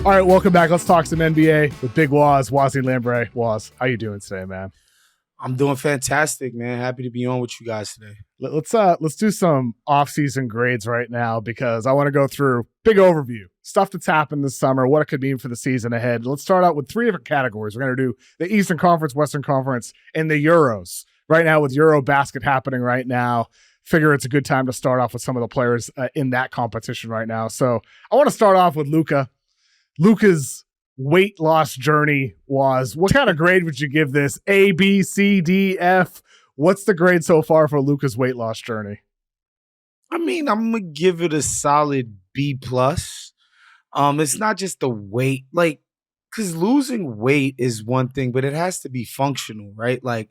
All right, welcome back. Let's talk some NBA with Big Wosny Lambre. Woz, how you doing today, man? I'm doing fantastic, man. Happy to be on with you guys today. Let's do some off-season grades right now because I want to go through big overview, stuff that's happened this summer, what it could mean for the season ahead. Let's start out with 3 different categories. We're going to do the Eastern Conference, Western Conference, and the Euros. Right now with EuroBasket happening right now, figure it's a good time to start off with some of the players in that competition right now. So I want to start off with Luka. Luka's weight loss journey was, what kind of grade would you give this? A, B, C, D, F? What's the grade so far for Luka's weight loss journey? I mean, I'm going to give it a solid B+. It's not just the weight, like, because losing weight is one thing, but it has to be functional, right? Like,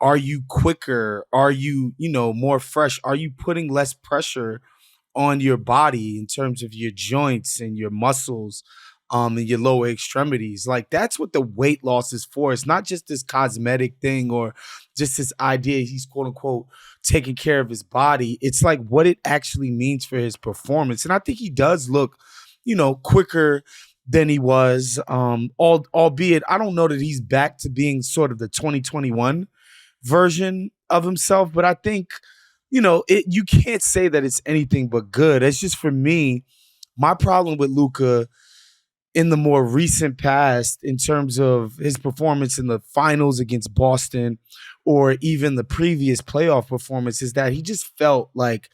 are you quicker? Are you, more fresh? Are you putting less pressure on your body in terms of your joints and your muscles? And your lower extremities. Like, that's what the weight loss is for. It's not just this cosmetic thing or just this idea he's quote unquote taking care of his body. It's like what it actually means for his performance. And I think he does look, quicker than he was. Albeit I don't know that he's back to being sort of the 2021 version of himself, but I think, you can't say that it's anything but good. It's just, for me, my problem with Luka in the more recent past, in terms of his performance in the finals against Boston or even the previous playoff performance, is that he just felt like,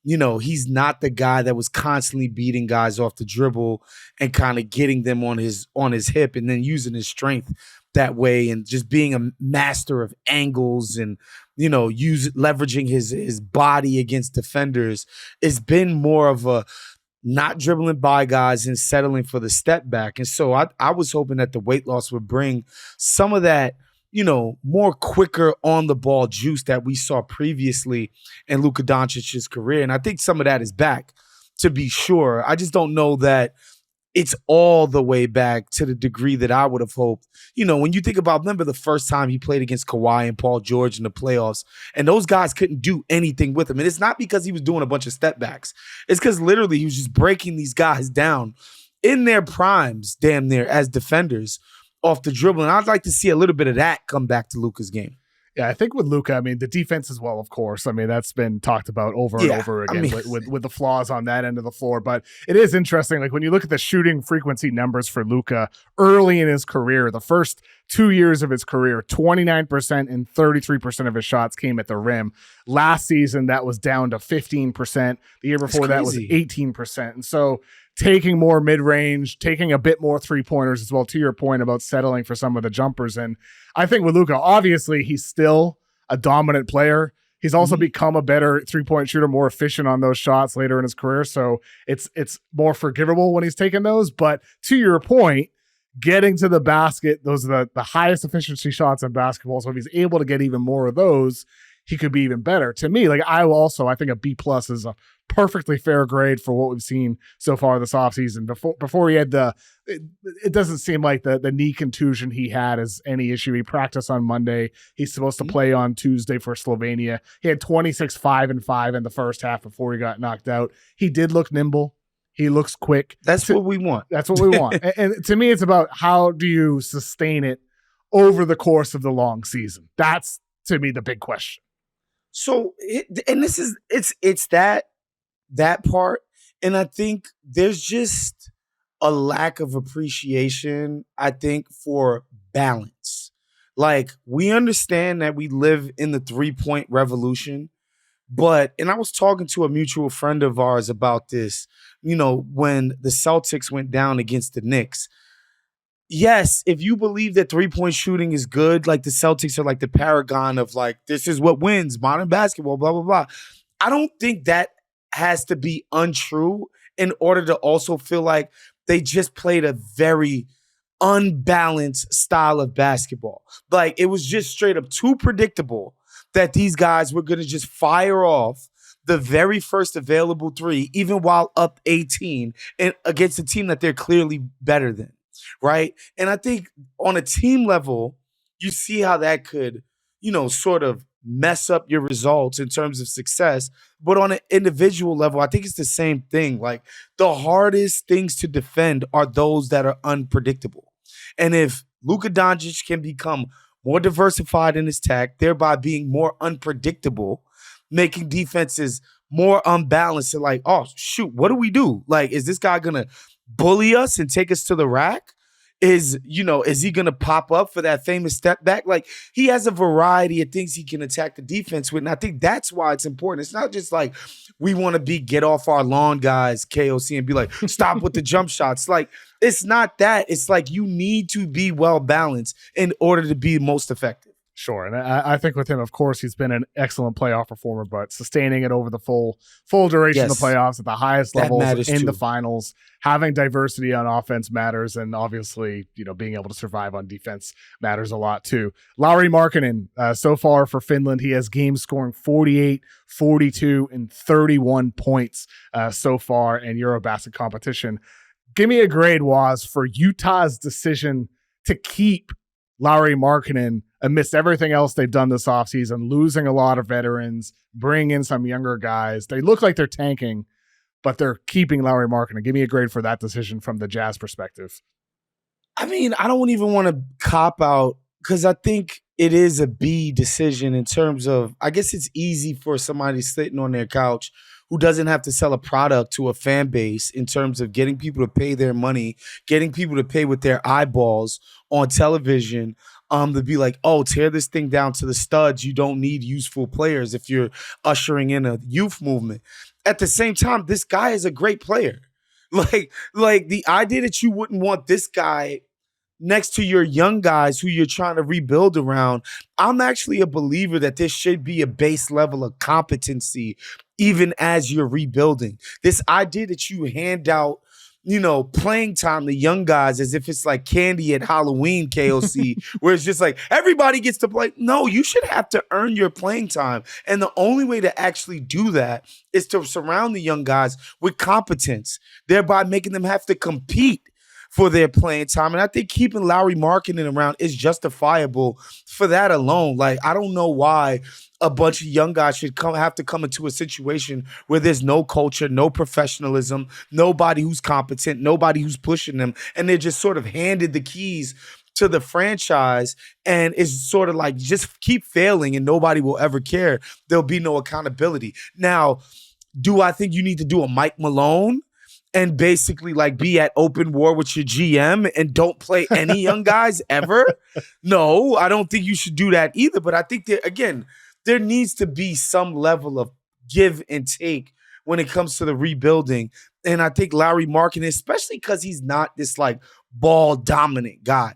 he's not the guy that was constantly beating guys off the dribble and kind of getting them on his hip and then using his strength that way and just being a master of angles and, leveraging his body against defenders. It's been more of a not dribbling by guys and settling for the step back. And so I was hoping that the weight loss would bring some of that, more quicker on the ball juice that we saw previously in Luka Doncic's career. And I think some of that is back, to be sure. I just don't know that it's all the way back to the degree that I would have hoped. When you think about, remember the first time he played against Kawhi and Paul George in the playoffs, and those guys couldn't do anything with him. And it's not because he was doing a bunch of step backs. It's because literally he was just breaking these guys down in their primes, damn near, as defenders off the dribble. And I'd like to see a little bit of that come back to Luka's game. Yeah, I think with Luka, the defense as well, of course. That's been talked about over and over again with the flaws on that end of the floor. But it is interesting, like when you look at the shooting frequency numbers for Luka early in his career, the first 2 years of his career, 29% and 33% of his shots came at the rim. Last season, that was down to 15%. The year before that was 18%. And so taking more mid-range, taking a bit more three-pointers as well, to your point about settling for some of the jumpers. And I think with Luka, obviously, he's still a dominant player. He's also become a better three-point shooter, more efficient on those shots later in his career. So it's more forgivable when he's taking those. But to your point, getting to the basket, those are the highest efficiency shots in basketball. So if he's able to get even more of those, he could be even better. To me, like I think a B+ is a perfectly fair grade for what we've seen so far this offseason. Before he had it doesn't seem like the knee contusion he had is any issue. He practiced on Monday. He's supposed to play on Tuesday for Slovenia. He had 26, 5 and 5 in the first half before he got knocked out. He did look nimble. He looks quick. That's what we want. That's what we want. And to me, it's about how do you sustain it over the course of the long season? That's, to me, the big question. So, it's that part. And I think there's just a lack of appreciation, I think, for balance. Like, we understand that we live in the 3-point revolution, and I was talking to a mutual friend of ours about this, when the Celtics went down against the Knicks. Yes, if you believe that 3-point shooting is good, like the Celtics are like the paragon of like, this is what wins modern basketball, blah, blah, blah. I don't think that has to be untrue in order to also feel like they just played a very unbalanced style of basketball. Like, it was just straight up too predictable that these guys were going to just fire off the very first available three, even while up 18 and against a team that they're clearly better than. Right. And I think on a team level, you see how that could, sort of mess up your results in terms of success. But on an individual level, I think it's the same thing. Like, the hardest things to defend are those that are unpredictable. And if Luka Doncic can become more diversified in his tech, thereby being more unpredictable, making defenses more unbalanced and like, oh, shoot, what do we do? Like, is this guy going to bully us and take us to the rack? Is he going to pop up for that famous step back? Like, he has a variety of things he can attack the defense with. And I think that's why it's important. It's not just like we want to be get off our lawn guys, KOC, and be like, stop with the jump shots. Like, it's not that. It's like you need to be well balanced in order to be most effective. Sure. And I think with him, of course, he's been an excellent playoff performer, but sustaining it over the full duration of the playoffs at the highest levels in the finals, having diversity on offense matters. And obviously, being able to survive on defense matters a lot too. Lauri Markkanen, so far for Finland, he has games scoring 48, 42, and 31 points so far in EuroBasket competition. Give me a grade, Woz, for Utah's decision to keep Lauri Markkanen amidst everything else they've done this offseason, losing a lot of veterans, bringing in some younger guys. They look like they're tanking, but they're keeping Lauri Markkanen. Give me a grade for that decision from the Jazz perspective. I mean, I don't even want to cop out because I think it is a B decision in terms of, I guess it's easy for somebody sitting on their couch who doesn't have to sell a product to a fan base in terms of getting people to pay their money, getting people to pay with their eyeballs on television, to be like, oh, tear this thing down to the studs. You don't need useful players if you're ushering in a youth movement. At the same time, this guy is a great player. Like the idea that you wouldn't want this guy next to your young guys who you're trying to rebuild around, I'm actually a believer that there should be a base level of competency even as you're rebuilding. This idea that you hand out, playing time to young guys as if it's like candy at Halloween, KOC, where it's just like everybody gets to play. No, you should have to earn your playing time. And the only way to actually do that is to surround the young guys with competence, thereby making them have to compete for their playing time. And I think keeping Lauri Markkanen around is justifiable for that alone. Like, I don't know why a bunch of young guys should have to come into a situation where there's no culture, no professionalism, nobody who's competent, nobody who's pushing them, and they're just sort of handed the keys to the franchise and it's sort of like just keep failing and nobody will ever care. There'll be no accountability. Now, do I think you need to do a Mike Malone and basically like be at open war with your GM and don't play any young guys ever? No, I don't think you should do that either. But I think that, again, there needs to be some level of give and take when it comes to the rebuilding. And I think Lauri Markkanen, especially because he's not this like ball dominant guy,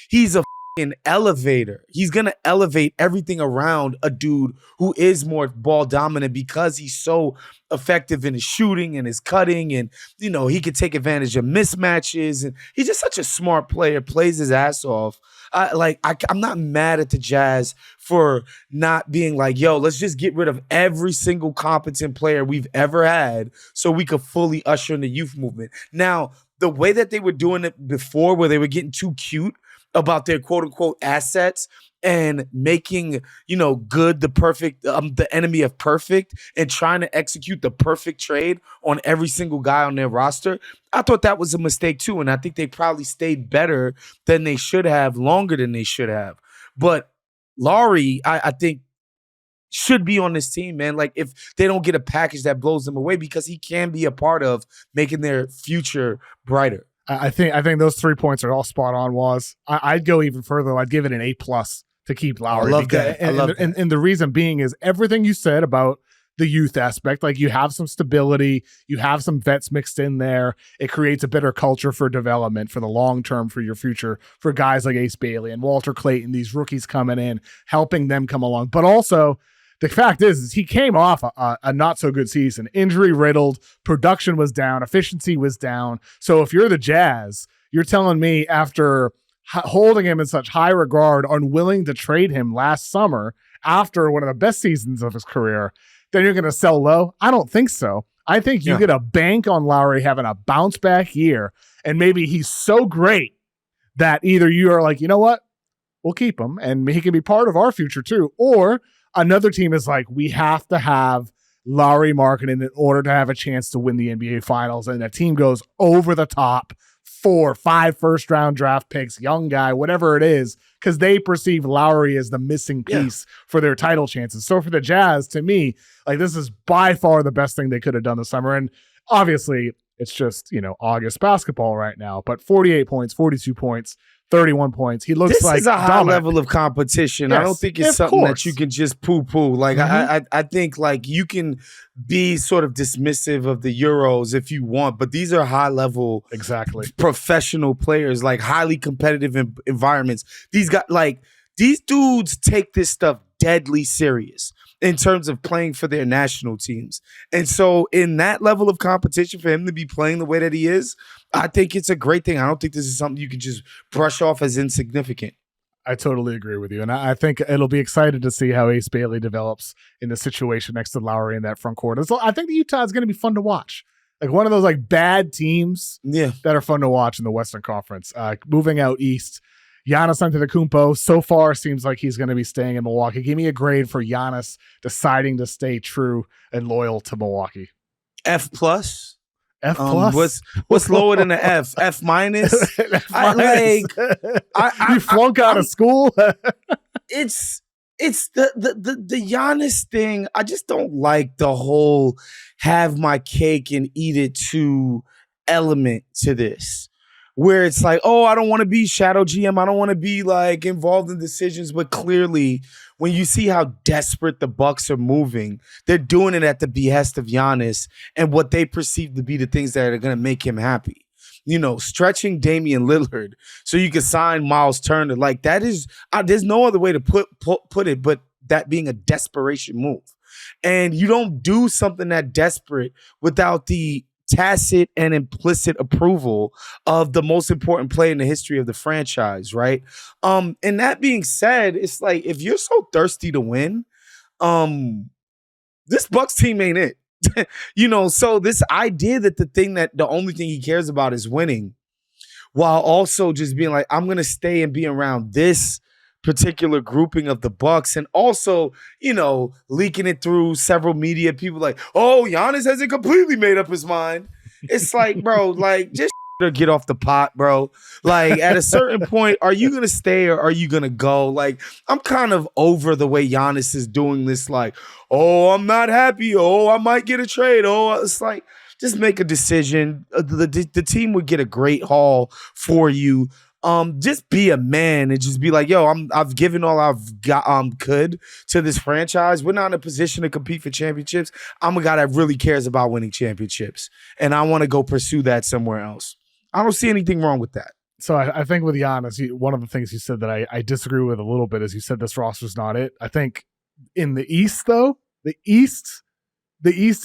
he's a an elevator. He's going to elevate everything around a dude who is more ball dominant because he's so effective in his shooting and his cutting, and he can take advantage of mismatches, and he's just such a smart player, plays his ass off. I'm not mad at the Jazz for not being like, yo, let's just get rid of every single competent player we've ever had so we could fully usher in the youth movement. Now, the way that they were doing it before, where they were getting too cute about their quote unquote assets and making, good the perfect, the enemy of perfect, and trying to execute the perfect trade on every single guy on their roster, I thought that was a mistake too. And I think they probably stayed better than they should have, longer than they should have. But Lauri, I think, should be on this team, man. Like, if they don't get a package that blows them away, because he can be a part of making their future brighter. I think those 3 points are all spot on, Woz. I'd go even further. I'd give it an A+ to keep Lauri. I love that. And the reason being is everything you said about the youth aspect. Like, you have some stability, you have some vets mixed in there. It creates a better culture for development, for the long term, for your future, for guys like Ace Bailey and Walter Clayton, these rookies coming in, helping them come along. But also, the fact is he came off a not so good season, injury riddled, production was down, efficiency was down. So if you're the Jazz, you're telling me after holding him in such high regard, unwilling to trade him last summer after one of the best seasons of his career, then you're going to sell low? I don't think so. I think you get a bank on Lauri having a bounce back year, and maybe he's so great that either you are like, you know what, we'll keep him and he can be part of our future too, or another team is like, we have to have Lauri Markkanen in order to have a chance to win the NBA Finals. And a team goes over the top, 4, 5 first-round draft picks, young guy, whatever it is, because they perceive Lauri as the missing piece for their title chances. So for the Jazz, to me, like, this is by far the best thing they could have done this summer. And obviously, it's just, August basketball right now. But 48 points, 42 points, 31 points. He looks like this is a high level of competition. Yes, I don't think it's something that you can just poo-poo. Like, I think, like, you can be sort of dismissive of the Euros if you want, but these are high-level professional players, like, highly competitive environments. These dudes take this stuff deadly serious in terms of playing for their national teams. And so in that level of competition, for him to be playing the way that he is, I think it's a great thing. I don't think this is something you can just brush off as insignificant. I totally agree with you. And I think it'll be excited to see how Ace Bailey develops in the situation next to Lauri in that front court. So I think the Utah is going to be fun to watch. Like one of those like bad teams that are fun to watch in the Western Conference. Moving out east, Giannis Antetokounmpo so far seems like he's going to be staying in Milwaukee. Give me a grade for Giannis deciding to stay true and loyal to Milwaukee. F+. F plus. What's lower than an F? F minus. You flunk out of school. It's the Giannis thing. I just don't like the whole have my cake and eat it too element to this, where it's like, oh, I don't want to be shadow GM. I don't want to be like involved in decisions. But clearly, when you see how desperate the Bucks are moving, they're doing it at the behest of Giannis and what they perceive to be the things that are going to make him happy. Stretching Damian Lillard so you can sign Myles Turner. Like that is, there's no other way to put it, but that being a desperation move. And you don't do something that desperate without the tacit and implicit approval of the most important play in the history of the franchise, right? And that being said, it's like, if you're so thirsty to win, this Bucks team ain't it. So this idea that the only thing he cares about is winning, while also just being like, I'm gonna stay and be around this particular grouping of the Bucks, and also, leaking it through several media people like, oh, Giannis hasn't completely made up his mind. It's like, bro, like, just get off the pot, bro. Like, at a certain point, are you gonna stay or are you gonna go? Like, I'm kind of over the way Giannis is doing this, like, oh, I'm not happy. Oh, I might get a trade. Oh, it's like, just make a decision. The team would get a great haul for you. Just be a man and just be like, yo, I've given all I've got could to this franchise. We're not in a position to compete for championships. I'm a guy that really cares about winning championships, and I want to go pursue that somewhere else. I don't see anything wrong with that. So I think with Giannis, one of the things you said that I disagree with a little bit is you said this roster's not it. I think in the East, though, the East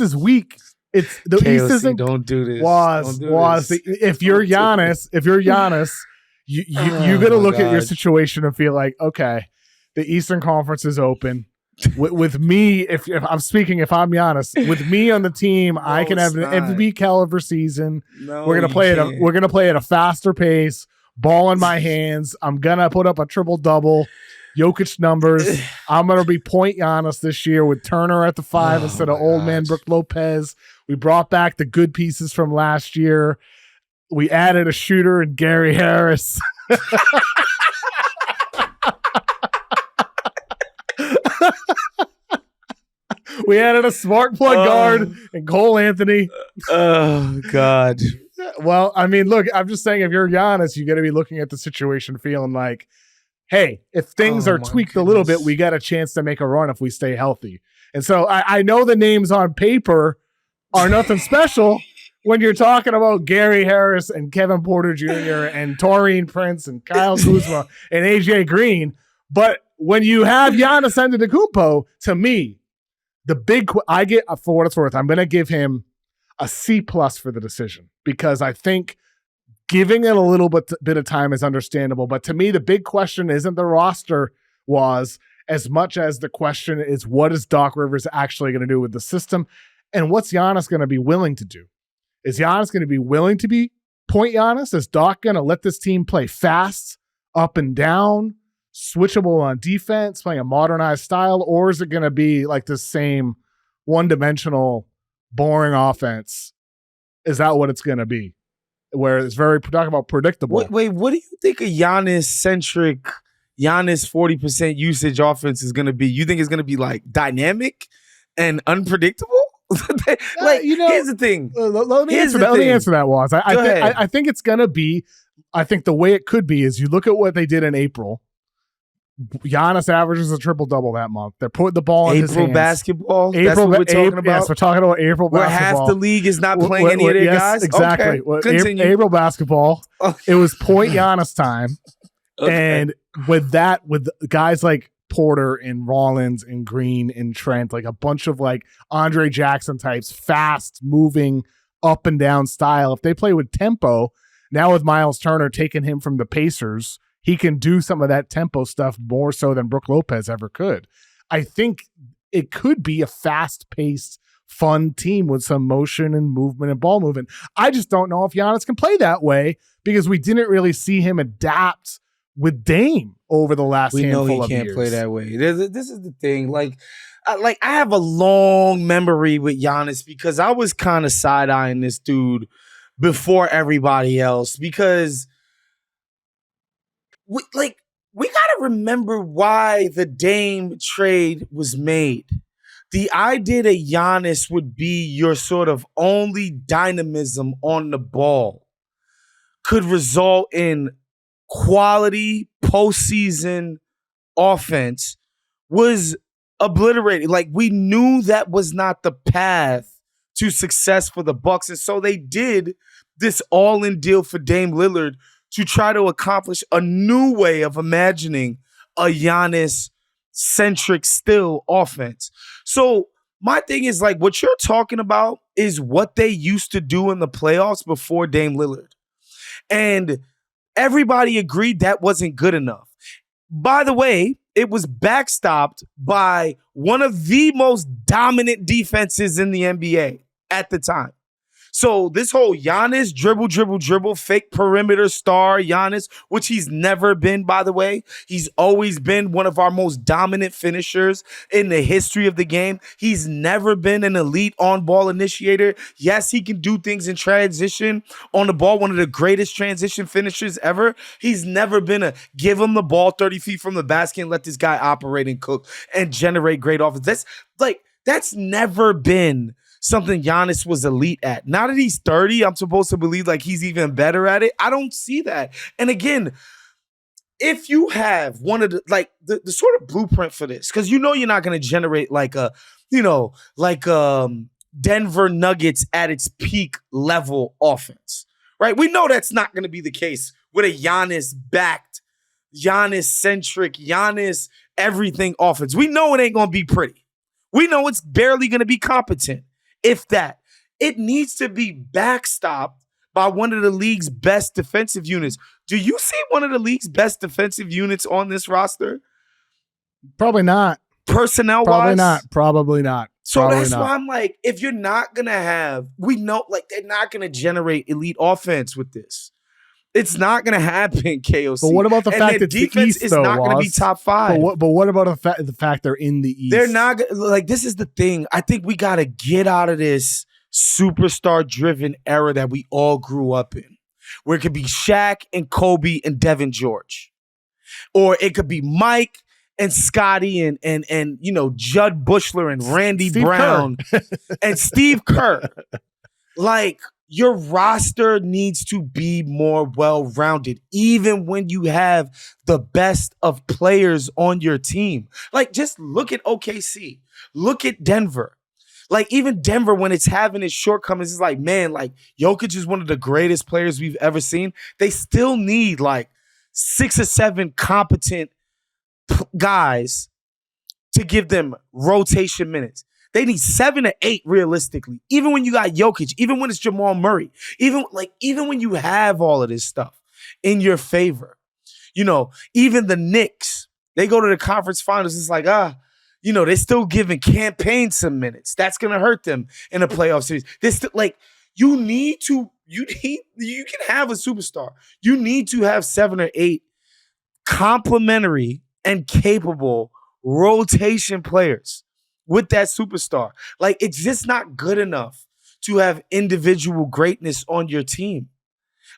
is weak. It's the KOC, East isn't. Don't do this. If you're Giannis. You're going to look at your situation and feel like, okay, the Eastern Conference is open. With me, if I'm Giannis, with me on the team, I can have an MVP caliber season. No, we're gonna play at a faster pace, ball in my hands. I'm gonna put up a triple-double, Jokic numbers. I'm gonna be point Giannis this year with Turner at the 5 instead of old man Brook Lopez. We brought back the good pieces from last year. We added a shooter in Gary Harris. We added a smart plug guard and Cole Anthony. Oh, God. Well, I mean, look, I'm just saying if you're Giannis, you got to be looking at the situation feeling like, hey, if things are tweaked a little bit, we got a chance to make a run if we stay healthy. And so I know the names on paper are nothing special, when you're talking about Gary Harris and Kevin Porter Jr. and Taurean Prince and Kyle Kuzma and AJ Green, but when you have Giannis Antetokounmpo, to me, the big I get for what it's worth, I'm going to give him a C+ for the decision, because I think giving it a little bit of time is understandable. But to me, the big question isn't the roster was as much as the question is, what is Doc Rivers actually going to do with the system, and what's Giannis going to be willing to do? Is Giannis going to be willing to be point Giannis? Is Doc going to let this team play fast, up and down, switchable on defense, playing a modernized style, or is it going to be like the same one-dimensional, boring offense? Is that what it's going to be? Where it's very, talking about predictable. Wait, what do you think a Giannis-centric, Giannis 40% usage offense is going to be? You think it's going to be like dynamic and unpredictable? Here's the thing. Let me answer that, Waz. I think it's going to be, I think the way it could be is you look at what they did in April. Giannis averages a triple-double that month. They're putting the ball in his hands. Basketball? That's what we're talking about? Yes, we're talking about April basketball. Where half the league is not playing any of their guys? Exactly. Okay, continue. April basketball. It was point Giannis time. Okay. And with guys like Porter and Rollins and Green and Trent, like a bunch of like Andre Jackson types, fast moving up and down style. If they play with tempo, now with Myles Turner taking him from the Pacers, he can do some of that tempo stuff more so than Brook Lopez ever could. I think it could be a fast-paced, fun team with some motion and movement and ball movement. I just don't know if Giannis can play that way because we didn't really see him adapt with Dame over the last handful of years. We know he can't play that way. This is the thing. Like I have a long memory with Giannis because I was kind of side-eyeing this dude before everybody else because we got to remember why the Dame trade was made. The idea that Giannis would be your sort of only dynamism on the ball could result in quality postseason offense was obliterated. Like, we knew that was not the path to success for the Bucks. And so they did this all-in deal for Dame Lillard to try to accomplish a new way of imagining a Giannis-centric still offense. So my thing is, like, what you're talking about is what they used to do in the playoffs before Dame Lillard. And everybody agreed that wasn't good enough. By the way, it was backstopped by one of the most dominant defenses in the NBA at the time. So this whole Giannis dribble, fake perimeter star Giannis, which he's never been, by the way. He's always been one of our most dominant finishers in the history of the game. He's never been an elite on-ball initiator. Yes, he can do things in transition on the ball, one of the greatest transition finishers ever. He's never been a give him the ball 30 feet from the basket and let this guy operate and cook and generate great offense. That's never been something Giannis was elite at. Now that he's 30, I'm supposed to believe like he's even better at it. I don't see that. And again, if you have one of the sort of blueprint for this, because you know you're not going to generate Denver Nuggets at its peak level offense, right? We know that's not going to be the case with a Giannis-backed, Giannis-centric, Giannis everything offense. We know it ain't going to be pretty. We know it's barely going to be competent. If that, it needs to be backstopped by one of the league's best defensive units. Do you see one of the league's best defensive units on this roster? Probably not. Personnel-wise? Probably not. So that's why I'm like, if you're not going to have, we know, like, they're not going to generate elite offense with this. It's not going to happen, KOC. But what about the fact that defense the East is not going to be top 5? But what about the fact they're in the East? They're not like, this is the thing. I think we got to get out of this superstar-driven era that we all grew up in, where it could be Shaq and Kobe and Devin George, or it could be Mike and Scotty and Judd Bushler and Randy Brown and Steve Kerr. Like, your roster needs to be more well-rounded, even when you have the best of players on your team. Like, just look at OKC. Look at Denver. Like, even Denver, when it's having its shortcomings, it's like, man, like, Jokic is one of the greatest players we've ever seen. They still need, like, 6 or 7 competent guys to give them rotation minutes. They need 7 or 8 realistically. Even when you got Jokic, even when it's Jamal Murray, even when you have all of this stuff in your favor, even the Knicks, they go to the conference finals. It's like, they're still giving campaign some minutes. That's gonna hurt them in a playoff series. They're still like, you can have a superstar. You need to have 7 or 8 complementary and capable rotation players with that superstar. Like, it's just not good enough to have individual greatness on your team.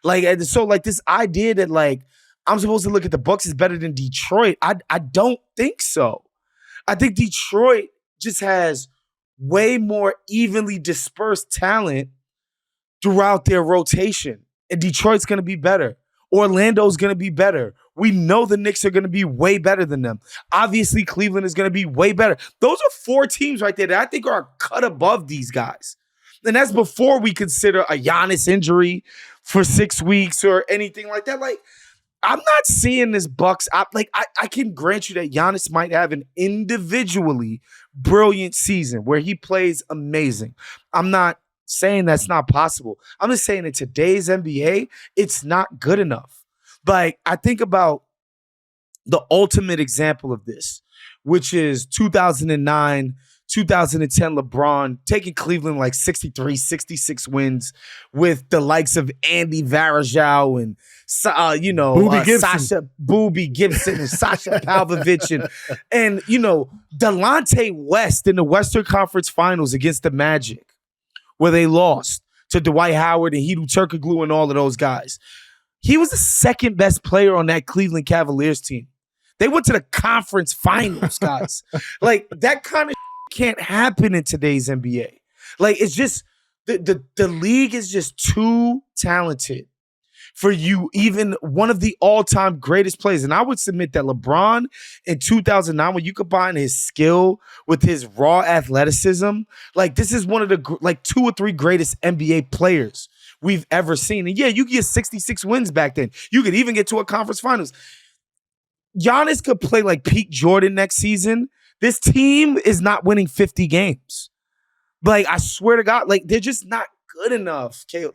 Like, and so like this idea that like I'm supposed to look at the Bucks as better than Detroit, I don't think so. I think Detroit just has way more evenly dispersed talent throughout their rotation. And Detroit's going to be better. Orlando's going to be better. We know the Knicks are going to be way better than them. Obviously, Cleveland is going to be way better. Those are 4 teams right there that I think are cut above these guys. And that's before we consider a Giannis injury for 6 weeks or anything like that. Like, I'm not seeing this Bucks. I can grant you that Giannis might have an individually brilliant season where he plays amazing. I'm not saying that's not possible. I'm just saying in today's NBA, it's not good enough. Like, I think about the ultimate example of this, which is 2009, 2010 LeBron taking Cleveland like 63, 66 wins with the likes of Andy Varejao and Sasha Booby Gibson and Sasha Pavlovich and Delonte West in the Western Conference Finals against the Magic, where they lost to Dwight Howard and Hedo Turkoglu and all of those guys. He was the second best player on that Cleveland Cavaliers team. They went to the conference finals, guys. Like, that kind of can't happen in today's NBA. Like, it's just the league is just too talented for you, even one of the all-time greatest players. And I would submit that LeBron in 2009, when you combine his skill with his raw athleticism, like, this is one of the like 2 or 3 greatest NBA players we've ever seen. And yeah, you get 66 wins back then. You could even get to a conference finals. Giannis could play like peak Jordan next season. This team is not winning 50 games. Like, I swear to God, like, they're just not good enough. Okay,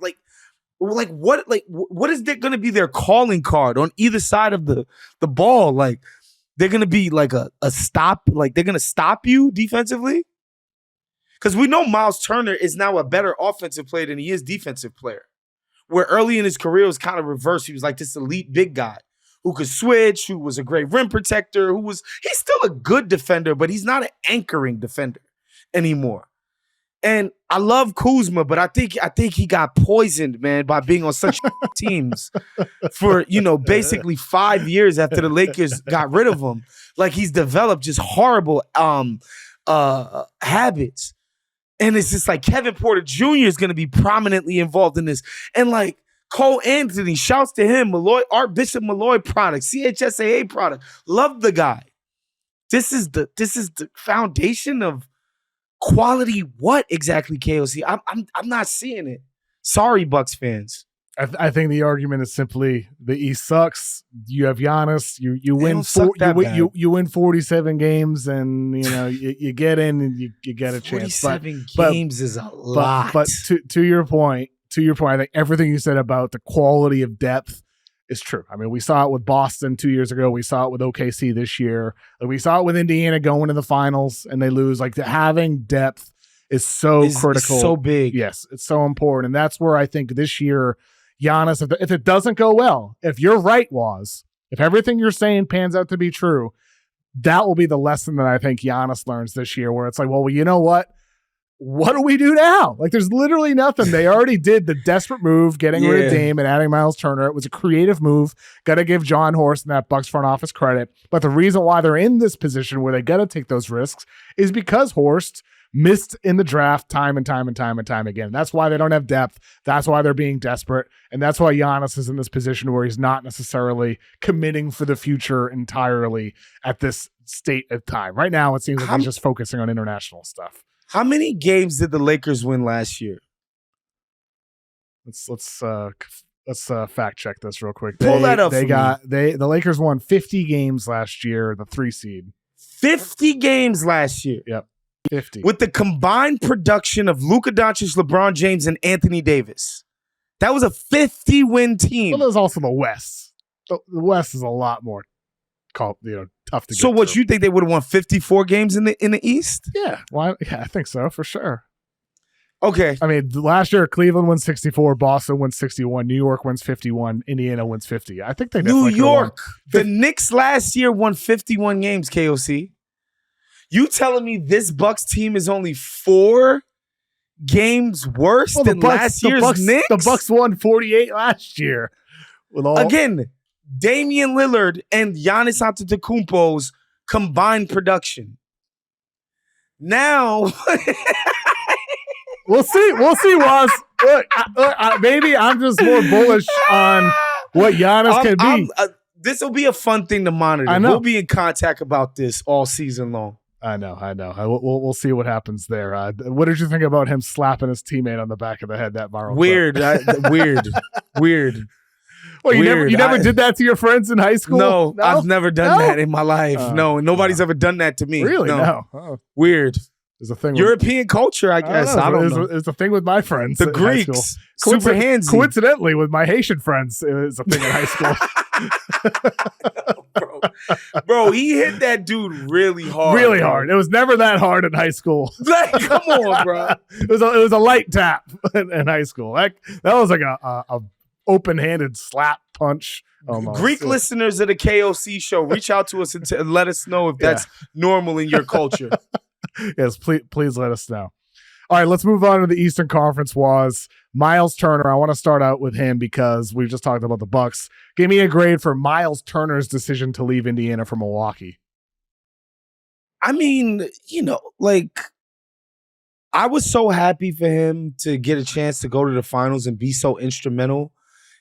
what is there going to be their calling card on either side of the ball? Like, they're going to be like a stop. Like, they're going to stop you defensively. Because we know Myles Turner is now a better offensive player than he is defensive player. Where early in his career it was kind of reversed. He was like this elite big guy who could switch, who was a great rim protector, he's still a good defender, but he's not an anchoring defender anymore. And I love Kuzma, but I think he got poisoned, man, by being on such teams for, basically 5 years after the Lakers got rid of him. Like, he's developed just horrible habits. And it's just like Kevin Porter Jr. is going to be prominently involved in this. And like, Cole Anthony, shouts to him, Art Bishop Malloy product, CHSAA product. Love the guy. This is the foundation of quality. What exactly, KOC? I'm not seeing it. Sorry, Bucks fans. I think the argument is simply the East sucks. You have Giannis. You win you win 47 games, and you get in and you get a chance. 47 games is a lot. But to your point, I think everything you said about the quality of depth is true. I mean, we saw it with Boston 2 years ago. We saw it with OKC this year. We saw it with Indiana going to the finals and they lose. Like, having depth is so critical. It's so big. Yes, it's so important. And that's where I think this year, Giannis, if it doesn't go well, if you're right, if everything you're saying pans out to be true, that will be the lesson that I think Giannis learns this year, where it's like, well, you know what? What do we do now? Like, there's literally nothing. They already did the desperate move, getting rid of Dame and adding Myles Turner. It was a creative move. Got to give John Horst and that Bucks front office credit. But the reason why they're in this position where they got to take those risks is because Horst missed in the draft time and time again. That's why they don't have depth. That's why they're being desperate. And that's why Giannis is in this position where he's not necessarily committing for the future entirely at this state of time. Right now, it seems like he's just focusing on international stuff. How many games did the Lakers win last year? Let's fact check this real quick. Pull that up. The Lakers won 50 games last year, the 3 seed. 50 games last year. Yep. 50. With the combined production of Luka Doncic, LeBron James, and Anthony Davis. That was a 50-win team. Well, there's also the West. The West is a lot more tough to get. So what, through. You think they would have won 54 games in the East? Yeah. Well, yeah, I think so, for sure. Okay. I mean, last year Cleveland wins 64, Boston wins 61, New York wins 51, Indiana wins 50. I think they New York. The Knicks last year won 51 games, KOC. You telling me this Bucks team is only 4 games worse than last year's Knicks? The Bucks won 48 last year. Again, Damian Lillard and Giannis Antetokounmpo's combined production. Now... We'll see, Waz. Look, maybe I'm just more bullish on what Giannis can be. This will be a fun thing to monitor. I know. We'll be in contact about this all season long. I know. We'll see what happens there. What did you think about him slapping his teammate on the back of the head that viral? Weird. Weird. Well, you never did that to your friends in high school? No? I've never done that in my life. No, nobody's ever done that to me. Really? No. Oh. Weird. There's a thing. European culture, I guess. I don't know. It's a thing with my friends. The Greeks. Super handsy. Coincidentally, with my Haitian friends, it was a thing in high school. Bro, he hit that dude really hard. Really hard. It was never that hard in high school. Like, come on, bro. It was a light tap in high school. That was like a open-handed slap punch. Almost. Greek listeners of the KOC show, reach out to us and let us know if that's normal in your culture. Yes, please let us know. All right, let's move on to the Eastern Conference. Was Myles Turner. I want to start out with him because we just talked about the Bucks. Give me a grade for Myles Turner's decision to leave Indiana for Milwaukee. I mean, I was so happy for him to get a chance to go to the finals and be so instrumental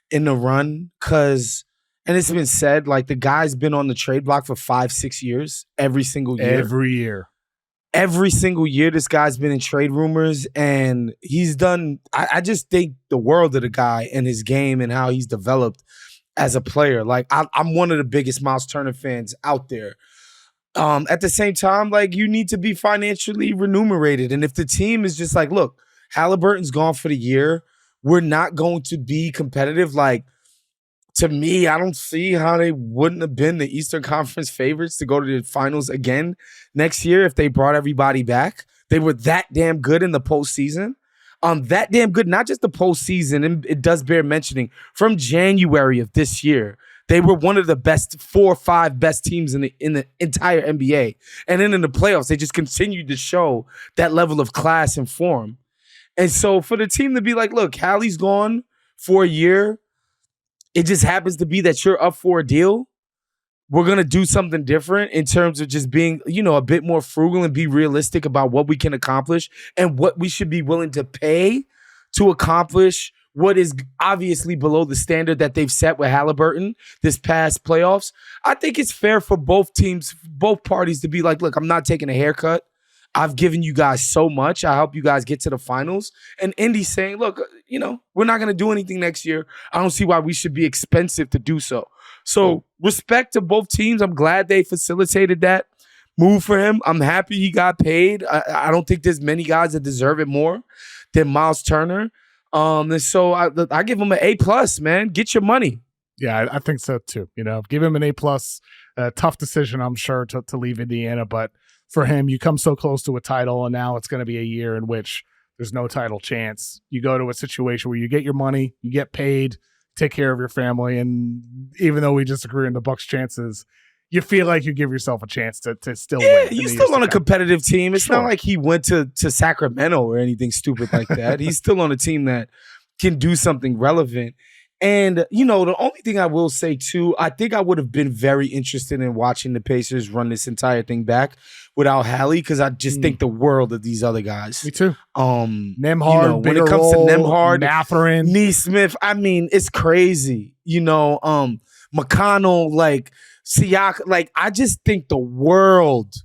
in the run because, and it's been said, like the guy's been on the trade block for 5-6 years, every single year. Every single year, this guy's been in trade rumors, and he's done, I just think the world of the guy and his game and how he's developed as a player. Like, I'm one of the biggest Myles Turner fans out there. At the same time, like, you need to be financially remunerated. And if the team is just like, look, Halliburton's gone for the year, we're not going to be competitive, like, to me, I don't see how they wouldn't have been the Eastern Conference favorites to go to the finals again next year if they brought everybody back. They were that damn good in the postseason. That damn good, not just the postseason, and it does bear mentioning, from January of this year, they were one of the best 4 or 5 best teams in the entire NBA. And then in the playoffs, they just continued to show that level of class and form. And so for the team to be like, look, Hallie's gone for a year, it just happens to be that you're up for a deal. We're going to do something different in terms of just being, a bit more frugal and be realistic about what we can accomplish and what we should be willing to pay to accomplish what is obviously below the standard that they've set with Halliburton this past playoffs. I think it's fair for both teams, both parties to be like, look, I'm not taking a haircut. I've given you guys so much. I help you guys get to the finals. And Indy's saying, look, we're not going to do anything next year. I don't see why we should be expensive to do so. So respect to both teams. I'm glad they facilitated that move for him. I'm happy he got paid. I don't think there's many guys that deserve it more than Myles Turner. And so I give him an A+, man. Get your money. Yeah, I think so too. Give him an A+. Tough decision, I'm sure, to leave Indiana, but for him, you come so close to a title, and now it's going to be a year in which there's no title chance. You go to a situation where you get your money, you get paid, take care of your family, and even though we disagree on the Bucks' chances, you feel like you give yourself a chance to still win. Yeah, you're still on a competitive team. It's not like he went to Sacramento or anything stupid like that. He's still on a team that can do something relevant. And, the only thing I will say, too, I think I would have been very interested in watching the Pacers run this entire thing back without Hallie, because I just think the world of these other guys. Me too. Nemhard, when it comes to Nemhard, Mathurin, Neesmith, I mean, it's crazy. McConnell, like, Siak, like, I just think the world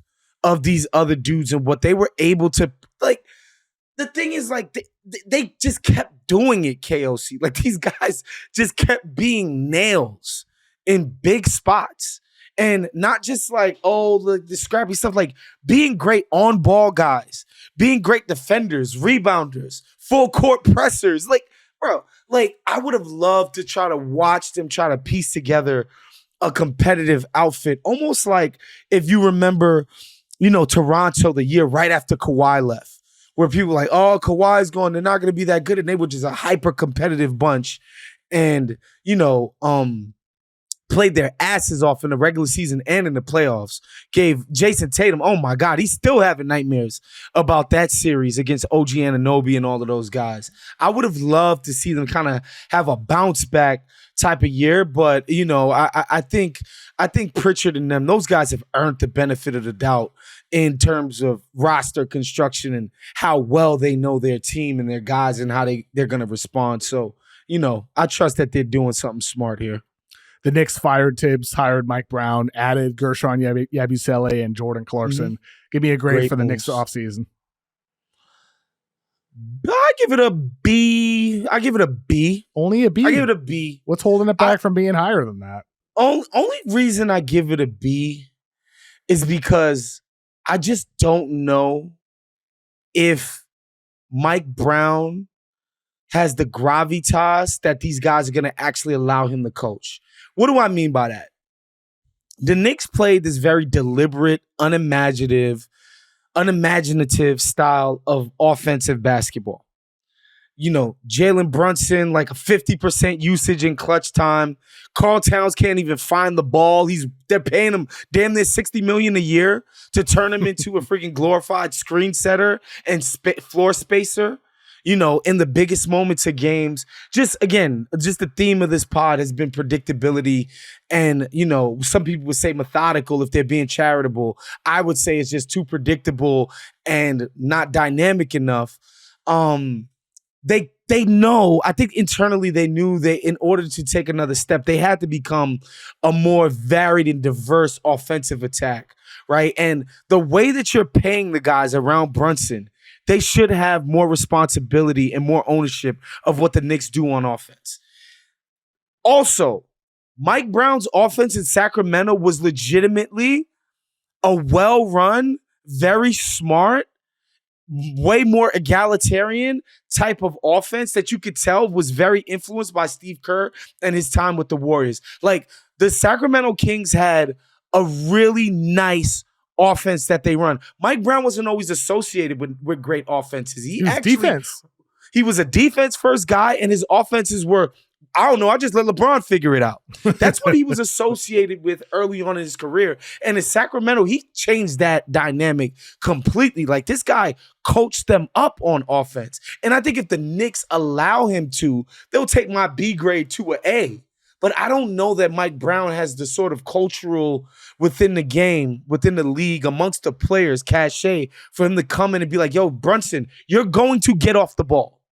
of these other dudes and what they were able to, like, the thing is, like, they just kept doing it, KOC. Like, these guys just kept being nails in big spots. And not just like, the scrappy stuff, like being great on-ball guys, being great defenders, rebounders, full-court pressers. Like, bro, like, I would have loved to try to watch them try to piece together a competitive outfit. Almost like if you remember, Toronto the year right after Kawhi left, where people were like, oh, Kawhi's gone, they're not going to be that good. And they were just a hyper competitive bunch. And, played their asses off in the regular season and in the playoffs. Gave Jason Tatum, oh my God, he's still having nightmares about that series against OG Anunoby and all of those guys. I would have loved to see them kind of have a bounce back type of year, but I think Pritchard and them, those guys have earned the benefit of the doubt in terms of roster construction and how well they know their team and their guys and how they're going to respond. So, I trust that they're doing something smart here. The Knicks fired Tibbs, hired Mike Brown, added Gershon Yabusele and Jordan Clarkson. Give me a grade for the Knicks offseason. I give it a B. Only a B? I give it a B. What's holding it back from being higher than that? Only reason I give it a B is because I just don't know if Mike Brown has the gravitas that these guys are going to actually allow him to coach. What do I mean by that? The Knicks played this very deliberate, unimaginative style of offensive basketball. Jalen Brunson, like a 50% usage in clutch time. Karl Towns can't even find the ball. They're paying him damn near $60 million a year to turn him into a freaking glorified screen setter and floor spacer. In the biggest moments of games. Just the theme of this pod has been predictability. And, some people would say methodical if they're being charitable. I would say it's just too predictable and not dynamic enough. They know, I think internally they knew that in order to take another step, they had to become a more varied and diverse offensive attack, right? And the way that you're paying the guys around Brunson, they should have more responsibility and more ownership of what the Knicks do on offense. Also, Mike Brown's offense in Sacramento was legitimately a well-run, very smart, way more egalitarian type of offense that you could tell was very influenced by Steve Kerr and his time with the Warriors. Like, the Sacramento Kings had a really nice offense that they run. Mike Brown wasn't always associated with great offenses. He was defense. He was a defense first guy, and his offenses were, I don't know, I just let LeBron figure it out. That's what he was associated with early on in his career. And in Sacramento, he changed that dynamic completely. Like, this guy coached them up on offense. And I think if the Knicks allow him to, they'll take my B grade to an A. But I don't know that Mike Brown has the sort of cultural within the game, within the league, amongst the players, cachet, for him to come in and be like, yo, Brunson, you're going to get off the ball.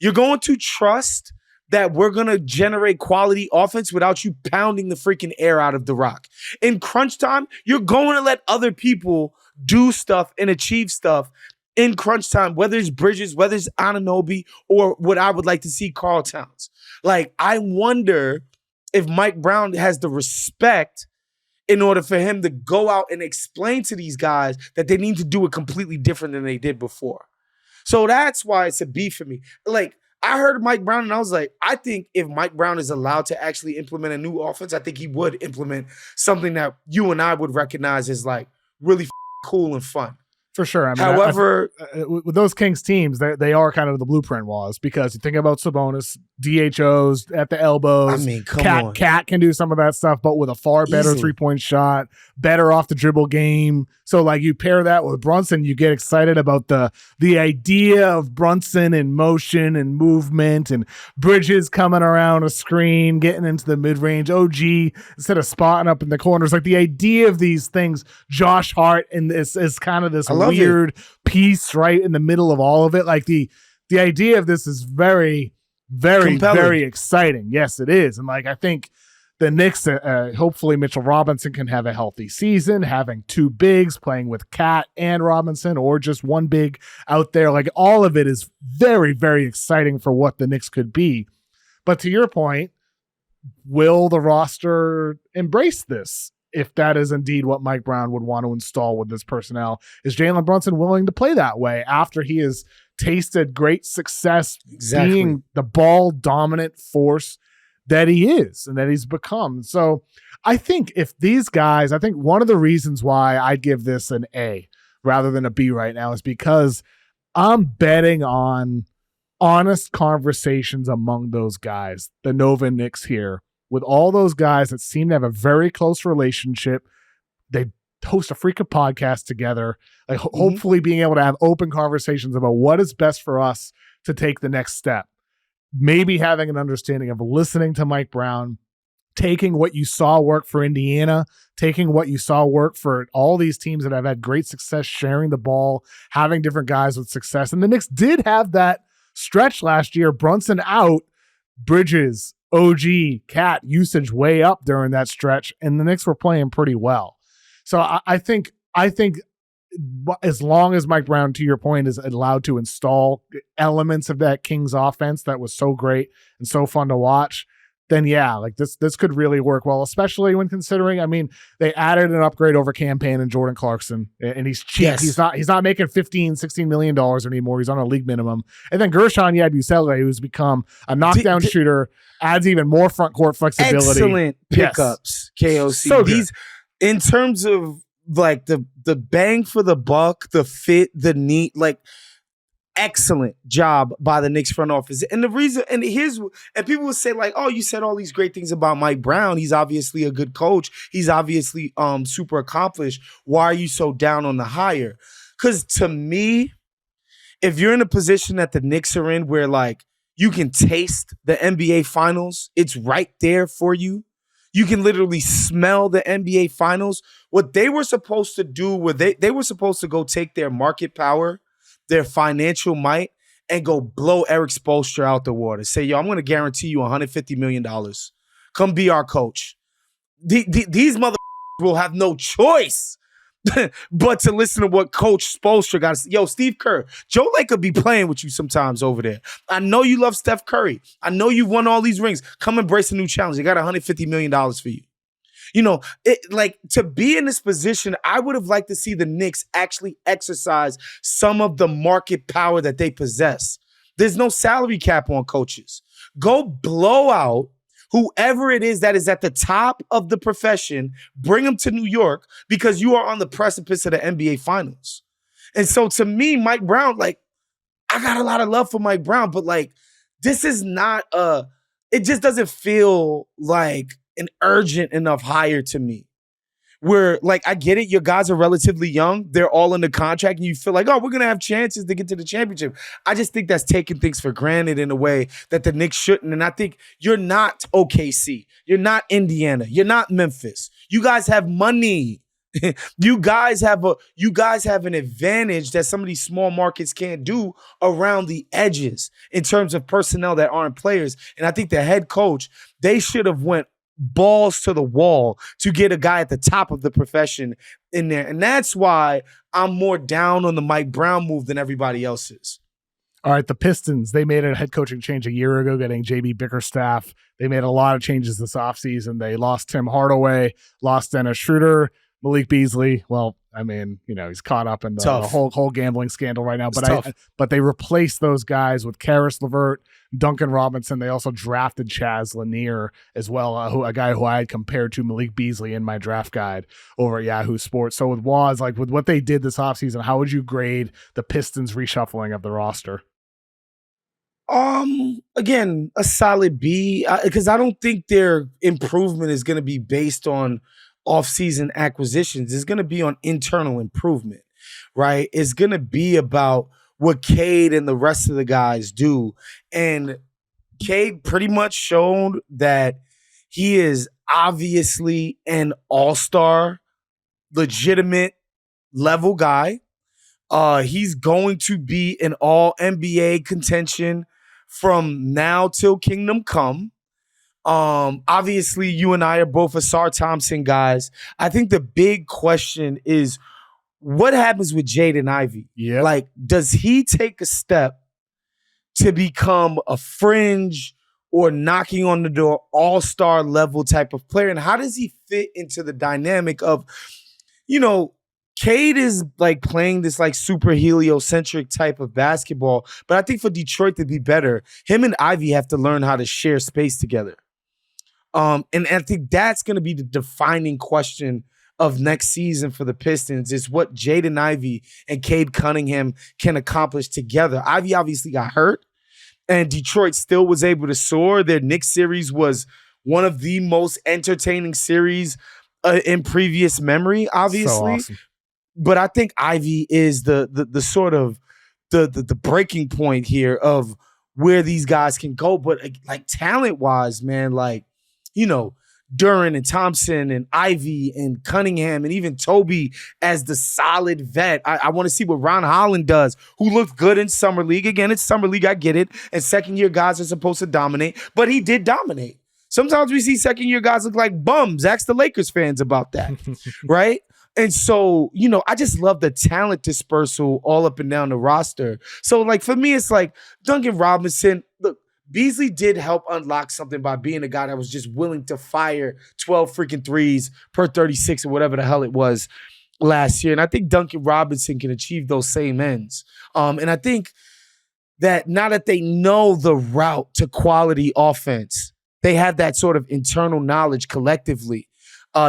You're going to trust that we're going to generate quality offense without you pounding the freaking air out of the rock. In crunch time, you're going to let other people do stuff and achieve stuff in crunch time, whether it's Bridges, whether it's Anunoby, or what I would like to see, Karl Towns. Like, I wonder if Mike Brown has the respect in order for him to go out and explain to these guys that they need to do it completely different than they did before. So that's why it's a B for me. Like, I heard Mike Brown and I was like, I think if Mike Brown is allowed to actually implement a new offense, I think he would implement something that you and I would recognize as like really cool and fun. For sure. I mean, however, with those Kings teams, they are kind of the blueprint was, because you think about Sabonis, DHOs at the elbows. I mean, come on. Cat can do some of that stuff, but with a far better three-point shot, better off the dribble game. So, like, you pair that with Brunson, you get excited about the idea of Brunson in motion and movement and Bridges coming around a screen, getting into the mid-range. OG, instead of spotting up in the corners, like the idea of these things, Josh Hart, and this is kind of this weird piece right in the middle of all of it. Like the idea of this is very, very, compelling. Very exciting. Yes, it is. And like, I think the Knicks, hopefully Mitchell Robinson can have a healthy season, having two bigs playing with Cat and Robinson, or just one big out there. Like, all of it is very, very exciting for what the Knicks could be. But to your point, will the roster embrace this? If that is indeed what Mike Brown would want to install with this personnel, is Jalen Brunson willing to play that way after he has tasted great success being the ball dominant force that he is and that he's become? So I think if these guys, I think one of the reasons why I'd give this an A rather than a B right now is because I'm betting on honest conversations among those guys, the Nova Knicks here, with all those guys that seem to have a very close relationship. They host a freaking podcast together, like hopefully being able to have open conversations about what is best for us to take the next step. Maybe having an understanding of listening to Mike Brown, taking what you saw work for Indiana, taking what you saw work for all these teams that have had great success sharing the ball, having different guys with success. And the Knicks did have that stretch last year. Brunson out, Bridges, OG, Cat usage way up during that stretch, and the Knicks were playing pretty well. So I think as long as Mike Brown, to your point, is allowed to install elements of that Kings offense that was so great and so fun to watch, then yeah, like this could really work well, especially when considering, I mean, they added an upgrade over campaign and Jordan Clarkson, and he's cheap. Yes. He's not making $15-16 million anymore. He's on a league minimum. And then Gershon Yabusele, who's become a knockdown shooter, adds even more front court flexibility. Excellent pickups, yes. KOC. So these, in terms of like the bang for the buck, the fit, the need, like, excellent job by the Knicks front office. And the reason, and people will say like, oh, you said all these great things about Mike Brown. He's obviously a good coach. He's obviously super accomplished. Why are you so down on the hire? Because to me, if you're in a position that the Knicks are in where like you can taste the NBA finals, it's right there for you. You can literally smell the NBA finals. What they were supposed to do, where they were supposed to go take their market power, their financial might, and go blow Eric Spoelstra out the water. Say, yo, I'm going to guarantee you $150 million. Come be our coach. These motherfuckers will have no choice but to listen to what Coach Spoelstra got to say. Yo, Steve Kerr, Joe Lake could be playing with you sometimes over there. I know you love Steph Curry. I know you've won all these rings. Come embrace a new challenge. They got $150 million for you. You know, to be in this position, I would have liked to see the Knicks actually exercise some of the market power that they possess. There's no salary cap on coaches. Go blow out whoever it is that is at the top of the profession, bring them to New York because you are on the precipice of the NBA Finals. And so to me, Mike Brown, like, I got a lot of love for Mike Brown, but like, this is not it just doesn't feel like an urgent enough hire to me. Where, like, I get it, your guys are relatively young, they're all in the contract, and you feel like, oh, we're going to have chances to get to the championship. I just think that's taking things for granted in a way that the Knicks shouldn't, and I think you're not OKC, you're not Indiana, you're not Memphis. You guys have money. You guys have an advantage that some of these small markets can't do around the edges in terms of personnel that aren't players, and I think the head coach, they should have went balls to the wall to get a guy at the top of the profession in there. And that's why I'm more down on the Mike Brown move than everybody else is. All right, the Pistons, they made a head coaching change a year ago, getting JB Bickerstaff. They made a lot of changes this offseason. They lost Tim Hardaway, lost Dennis Schroeder, Malik Beasley. Well, I mean, you know, he's caught up in the whole gambling scandal right now. But they replaced those guys with Karis LeVert, Duncan Robinson. They also drafted Chaz Lanier as well, a guy who I had compared to Malik Beasley in my draft guide over at Yahoo Sports. So with Woz, like with what they did this offseason, how would you grade the Pistons reshuffling of the roster? Again, a solid B, because I don't think their improvement is going to be based on off-season acquisitions. It's going to be on internal improvement, right? It's going to be about what Cade and the rest of the guys do. And Cade pretty much showed that he is obviously an all-star, legitimate level guy. He's going to be an all-NBA contention from now till Kingdom Come. Obviously, you and I are both Asar Thompson guys. I think the big question is, what happens with Jaden Ivey? Yeah. Like, does he take a step to become a fringe or knocking on the door all-star level type of player? And how does he fit into the dynamic of, you know, Cade is like playing this like super heliocentric type of basketball, but I think for Detroit to be better, him and Ivy have to learn how to share space together. And I think that's going to be the defining question of next season for the Pistons is what Jaden Ivey and Cade Cunningham can accomplish together. Ivey obviously got hurt, and Detroit still was able to soar. Their Knicks series was one of the most entertaining series in previous memory, obviously. So awesome. But I think Ivey is the sort of the breaking point here of where these guys can go. But like talent-wise, man, like, you know, Duren and Thompson and Ivey and Cunningham and even Toby as the solid vet. I want to see what Ron Holland does, who looked good in Summer League. Again, it's Summer League, I get it. And second-year guys are supposed to dominate, but he did dominate. Sometimes we see second-year guys look like bums. Ask the Lakers fans about that, right? And so, you know, I just love the talent dispersal all up and down the roster. So, like, for me, it's like Duncan Robinson. Look, Beasley did help unlock something by being a guy that was just willing to fire 12 freaking threes per 36 or whatever the hell it was last year. And I think Duncan Robinson can achieve those same ends. And I think that now that they know the route to quality offense, they have that sort of internal knowledge collectively.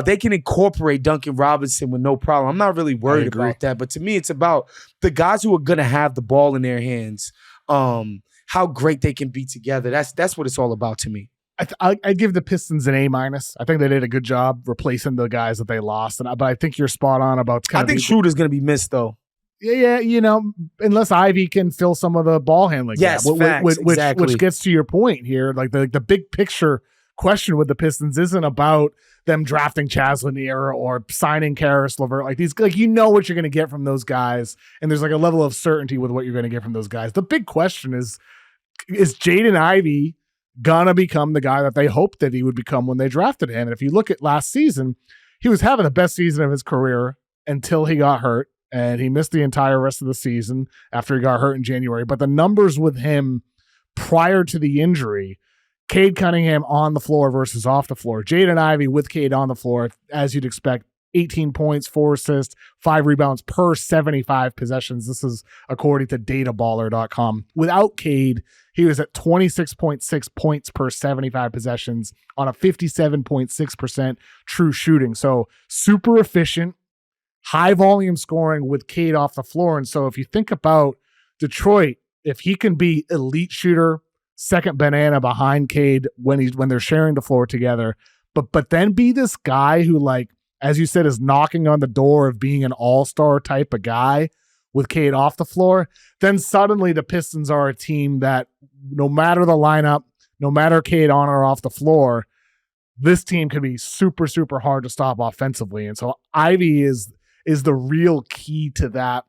They can incorporate Duncan Robinson with no problem. I'm not really worried about that. But to me, it's about the guys who are going to have the ball in their hands, how great they can be together. That's what it's all about to me. I give the Pistons an A-. I think they did a good job replacing the guys that they lost. But I think you're spot on about I think Schroeder's going to be missed, though. Yeah, you know, unless Ivey can fill some of the ball handling. Yes, exactly. Which gets to your point here. Like the big picture question with the Pistons isn't about them drafting Chaz Lanier or signing Karis LeVert. Like these, like, you know what you're going to get from those guys, and there's like a level of certainty with what you're going to get from those guys. The big question is Jaden Ivey gonna become the guy that they hoped that he would become when they drafted him? And if you look at last season, he was having the best season of his career until he got hurt, and he missed the entire rest of the season after he got hurt in January. But the numbers with him prior to the injury, Cade Cunningham on the floor versus off the floor, Jaden Ivey with Cade on the floor, as you'd expect, 18 points, 4 assists, 5 rebounds per 75 possessions. This is according to databaller.com. Without Cade, he was at 26.6 points per 75 possessions on a 57.6% true shooting. So super efficient, high volume scoring with Cade off the floor. And so if you think about Detroit, if he can be elite shooter, second banana behind Cade when they're sharing the floor together, but then be this guy who, like, as you said, is knocking on the door of being an all-star type of guy with Cade off the floor, then suddenly the Pistons are a team that no matter the lineup, no matter Cade on or off the floor, this team can be super, super hard to stop offensively. And so Ivey is the real key to that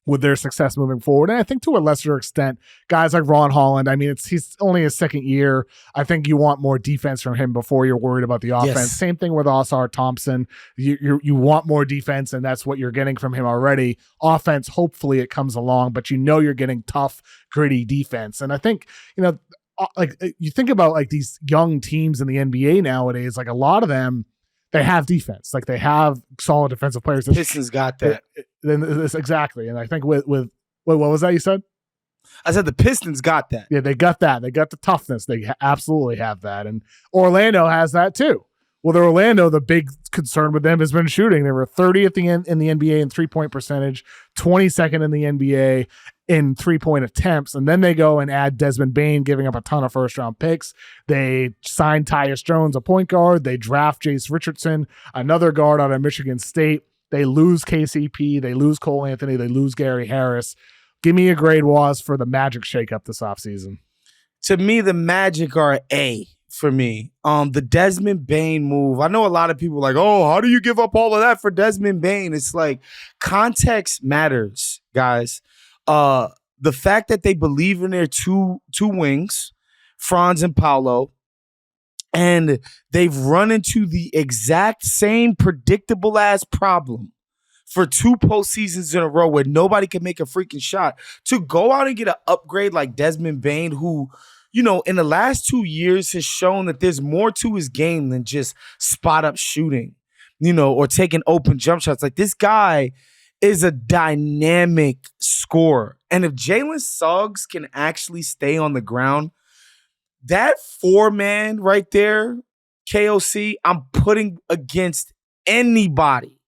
with their success moving forward. And I think to a lesser extent, guys like Ron Holland, I mean, he's only his second year. I think you want more defense from him before you're worried about the offense. Yes. Same thing with Osar Thompson. You want more defense, and that's what you're getting from him already. Offense, hopefully it comes along, but you know you're getting tough, gritty defense. And I think, you know, like you think about like these young teams in the NBA nowadays, like a lot of them, they have defense. Like they have solid defensive players. Pistons got that. Exactly. And I think with what was that you said? I said the Pistons got that. Yeah, they got that. They got the toughness. They absolutely have that. And Orlando has that too. Well, Orlando, the big concern with them has been shooting. They were 30th in the NBA in three-point percentage, 22nd in the NBA in three-point attempts. And then they go and add Desmond Bane, giving up a ton of first-round picks. They sign Tyus Jones, a point guard. They draft Jace Richardson, another guard out of Michigan State. They lose KCP. They lose Cole Anthony. They lose Gary Harris. Give me a grade, Waz, for the Magic shakeup this offseason. To me, the Magic are A for me. The Desmond Bane move. I know a lot of people are like, oh, how do you give up all of that for Desmond Bane? It's like context matters, guys. The fact that they believe in their two wings, Franz and Paolo, and they've run into the exact same predictable ass problem for 2 postseasons in a row where nobody can make a freaking shot. To go out and get an upgrade like Desmond Bane, who, you know, in the last 2 years has shown that there's more to his game than just spot up shooting, you know, or taking open jump shots. Like, this guy is a dynamic scorer. And if Jalen Suggs can actually stay on the ground, that 4-man right there, KOC, I'm putting against anybody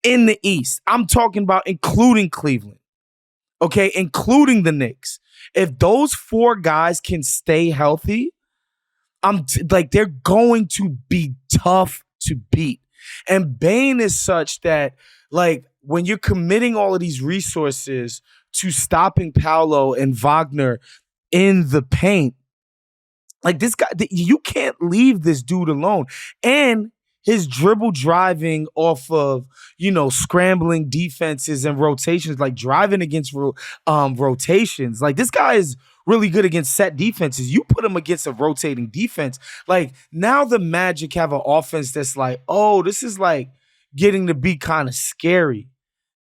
in the East. I'm talking about including Cleveland, okay, including the Knicks. If those 4 guys can stay healthy, they're going to be tough to beat. And Bane is such that, like, when you're committing all of these resources to stopping Paolo and Wagner in the paint, like, this guy, you can't leave this dude alone. And his dribble driving off of, scrambling defenses and rotations, like driving against rotations. Like, this guy is really good against set defenses. You put him against a rotating defense. Like, now the Magic have an offense that's like, oh, this is like getting to be kind of scary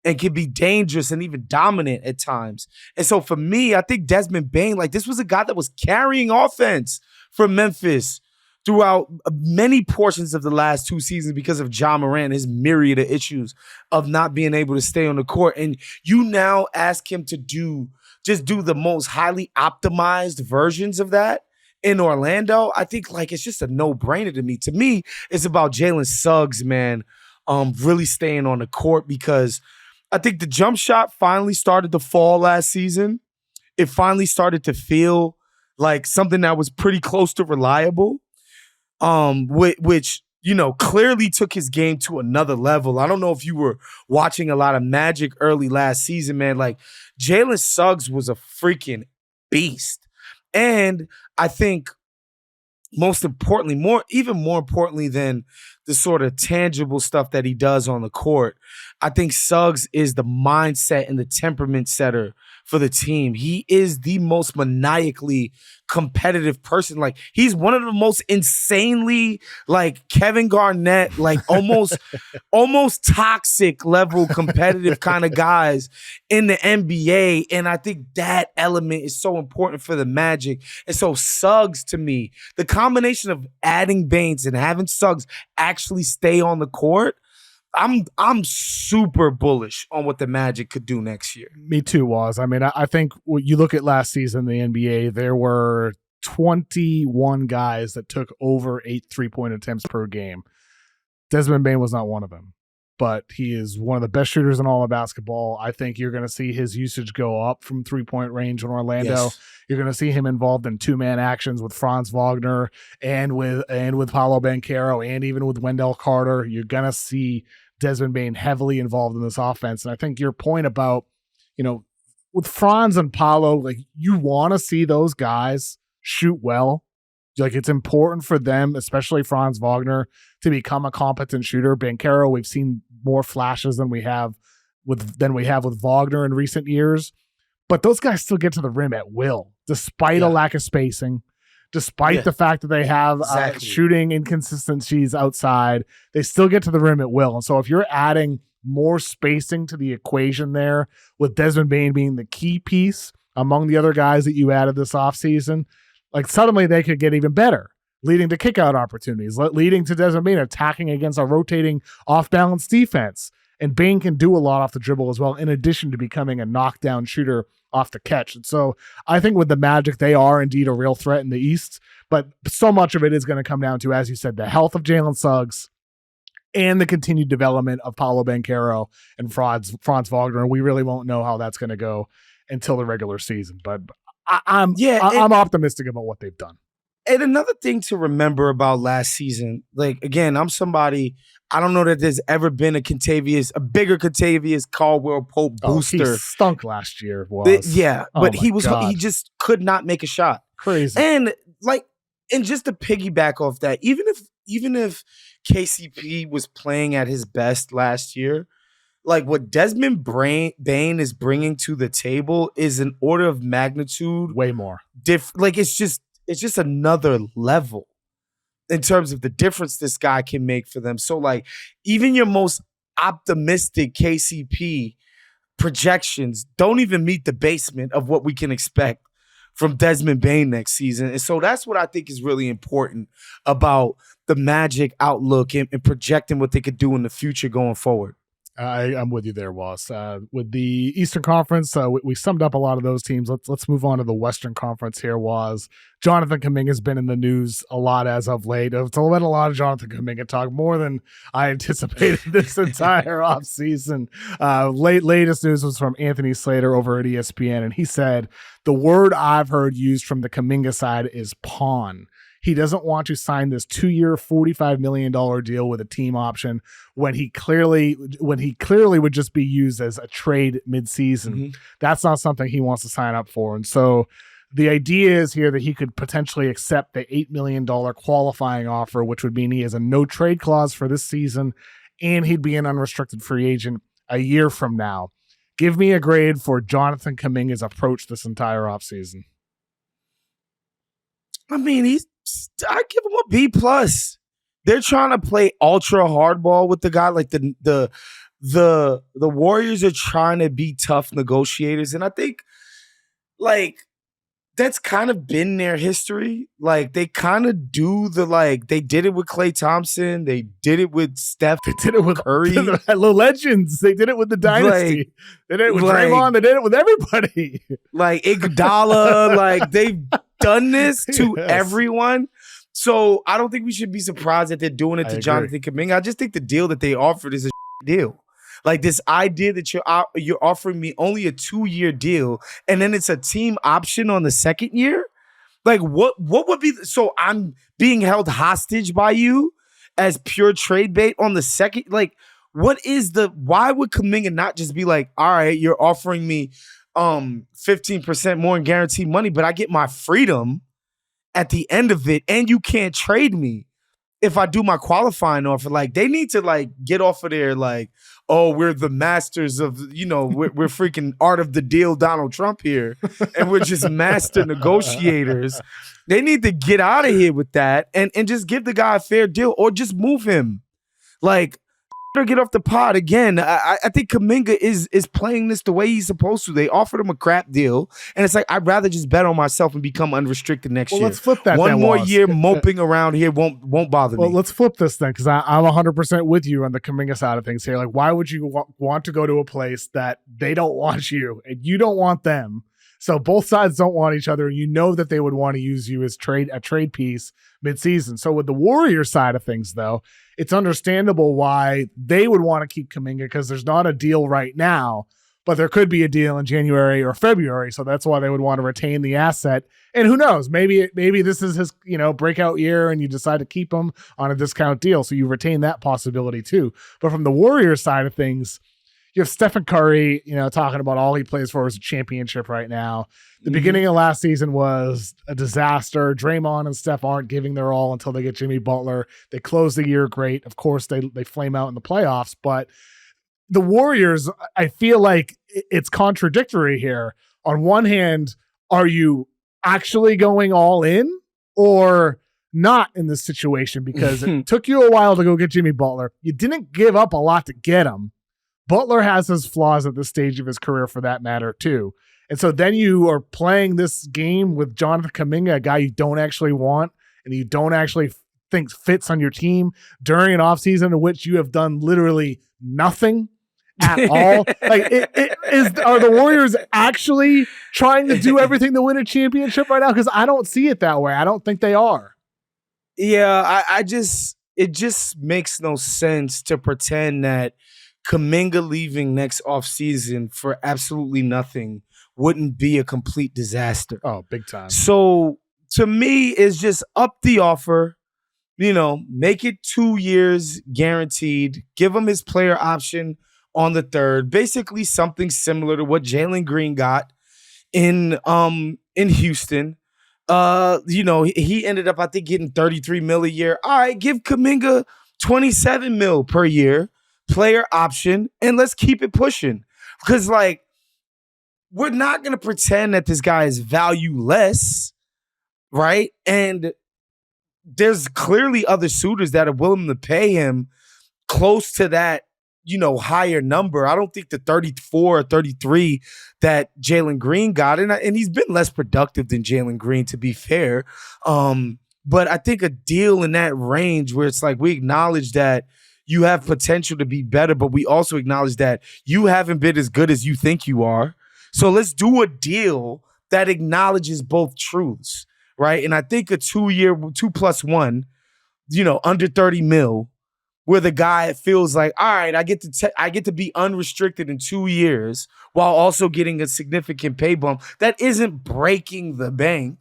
and can be dangerous and even dominant at times. And so for me, I think Desmond Bane, like, this was a guy that was carrying offense for Memphis throughout many portions of the last 2 seasons because of Ja Morant, his myriad of issues of not being able to stay on the court. And you now ask him to do the most highly optimized versions of that in Orlando. I think, like, it's just a no-brainer to me. To me, it's about Jalen Suggs, man, really staying on the court, because I think the jump shot finally started to fall last season. It finally started to feel like something that was pretty close to reliable. Which clearly took his game to another level. I don't know if you were watching a lot of Magic early last season, man. Like, Jalen Suggs was a freaking beast. And I think most importantly, even more importantly than the sort of tangible stuff that he does on the court, I think Suggs is the mindset and the temperament setter for the team. He is the most maniacally competitive person. Like, he's one of the most insanely, like, Kevin Garnett, like, almost toxic level competitive kind of guys in the NBA. And I think that element is so important for the Magic. And so Suggs, to me, the combination of adding Baines and having Suggs actually stay on the court, I'm super bullish on what the Magic could do next year. Me too, Waz. I mean, I think when you look at last season in the NBA, there were 21 guys that took over 8 3-point attempts per game. Desmond Bane was not one of them, but he is one of the best shooters in all of basketball. I think you're going to see his usage go up from 3-point range in Orlando. Yes. You're going to see him involved in 2-man actions with Franz Wagner and with Paolo Banchero and even with Wendell Carter. You're going to see Desmond Bane heavily involved in this offense. And I think your point about, with Franz and Paolo, like, you want to see those guys shoot well. Like, it's important for them, especially Franz Wagner, to become a competent shooter. Banchero, we've seen more flashes than we have with Wagner in recent years. But those guys still get to the rim at will, despite a lack of spacing, despite the fact that they have shooting inconsistencies outside. They still get to the rim at will. And so if you're adding more spacing to the equation there, with Desmond Bane being the key piece among the other guys that you added this offseason, like, suddenly they could get even better, leading to kickout opportunities, leading to Desmond Bane attacking against a rotating off-balance defense. And Bane can do a lot off the dribble as well, in addition to becoming a knockdown shooter off the catch. And so I think with the Magic, they are indeed a real threat in the East, but so much of it is going to come down to, as you said, the health of Jalen Suggs and the continued development of Paolo Banchero and Franz Wagner. And we really won't know how that's going to go until the regular season. But I'm optimistic about what they've done. And another thing to remember about last season, like, again, I'm somebody, I don't know that there's ever been a bigger Kentavious Caldwell Pope booster. He stunk last year. But he just could not make a shot. Crazy. And just to piggyback off that, even if KCP was playing at his best last year, like, what Desmond Bane is bringing to the table is an order of magnitude way more. It's just another level in terms of the difference this guy can make for them. So, like, even your most optimistic KCP projections don't even meet the basement of what we can expect from Desmond Bane next season. And so that's what I think is really important about the Magic outlook and projecting what they could do in the future going forward. I'm with you there, Woss. With the Eastern Conference, we summed up a lot of those teams. Let's move on to the Western Conference here. Jonathan Kuminga has been in the news a lot as of late. It's been a lot of Jonathan Kuminga talk, more than I anticipated this entire offseason. Latest news was from Anthony Slater over at ESPN, and he said, the word I've heard used from the Kuminga side is pawn. He doesn't want to sign this 2-year, $45 million deal with a team option when he clearly would just be used as a trade midseason. Mm-hmm. That's not something he wants to sign up for. And so the idea is here that he could potentially accept the $8 million qualifying offer, which would mean he has a no trade clause for this season, and he'd be an unrestricted free agent a year from now. Give me a grade for Jonathan Kuminga's approach this entire offseason. I mean, I give him a B plus. They're trying to play ultra hardball with the guy. Like the Warriors are trying to be tough negotiators, and I think like that's kind of been their history. Like they kind of do they did it with Klay Thompson, they did it with Steph, they did it with Curry, the legends. They did it with the dynasty. They did it with Draymond. They did it with everybody. Like Iguodala. Like they've done this to everyone. So I don't think we should be surprised that they're doing it to Jonathan Kuminga. I just think the deal that they offered is a deal. Like this idea that you're offering me only a 2-year deal and then it's a team option on the second year. Like what would be so I'm being held hostage by you as pure trade bait on the second? Like why would Kuminga not just be like, all right, you're offering me 15% more in guaranteed money, but I get my freedom at the end of it, and you can't trade me if I do my qualifying offer. Like they need to get off of there. Like, oh, we're the masters of, we're freaking art of the deal, Donald Trump here, and we're just master negotiators. They need to get out of here with that and just give the guy a fair deal or just move him. Like, get off the pod again. I think Kuminga is playing this the way he's supposed to. They offered him a crap deal, and it's like I'd rather just bet on myself and become unrestricted next year. Let's flip that. One more year moping around here won't bother me. Well, let's flip this then, because I'm 100% with you on the Kuminga side of things here. Like, why would you want to go to a place that they don't want you and you don't want them? So both sides don't want each other. You know that they would want to use you as a trade piece midseason. So with the Warriors side of things, though, it's understandable why they would want to keep Kuminga because there's not a deal right now, but there could be a deal in January or February. So that's why they would want to retain the asset. And who knows? Maybe this is his breakout year, and you decide to keep him on a discount deal, so you retain that possibility too. But from the Warriors side of things, you have Stephen Curry, talking about all he plays for is a championship right now. The beginning of last season was a disaster. Draymond and Steph aren't giving their all until they get Jimmy Butler. They close the year great. Of course, they flame out in the playoffs. But the Warriors, I feel like it's contradictory here. On one hand, are you actually going all in or not in this situation? Because it took you a while to go get Jimmy Butler. You didn't give up a lot to get him. Butler has his flaws at this stage of his career for that matter too. And so then you are playing this game with Jonathan Kuminga, a guy you don't actually want and you don't actually think fits on your team during an offseason in which you have done literally nothing at all. Are the Warriors actually trying to do everything to win a championship right now? Because I don't see it that way. I don't think they are. Yeah, it just makes no sense to pretend that Kuminga leaving next offseason for absolutely nothing wouldn't be a complete disaster. Oh, big time. So to me, it's just up the offer, make it 2 years guaranteed, give him his player option on the third, basically something similar to what Jalen Green got in Houston. He ended up, I think, getting $33 million a year. All right, give Kuminga $27 million per year. Player option, and let's keep it pushing. Because, we're not going to pretend that this guy is valueless, right? And there's clearly other suitors that are willing to pay him close to that, higher number. I don't think the 34 or 33 that Jalen Green got, and he's been less productive than Jalen Green, to be fair. But I think a deal in that range where it's like we acknowledge that, you have potential to be better, but we also acknowledge that you haven't been as good as you think you are. So let's do a deal that acknowledges both truths, right? And I think a 2-year, 2+1, under 30 mil, where the guy feels like, all right, I get to be unrestricted in 2 years while also getting a significant pay bump that isn't breaking the bank.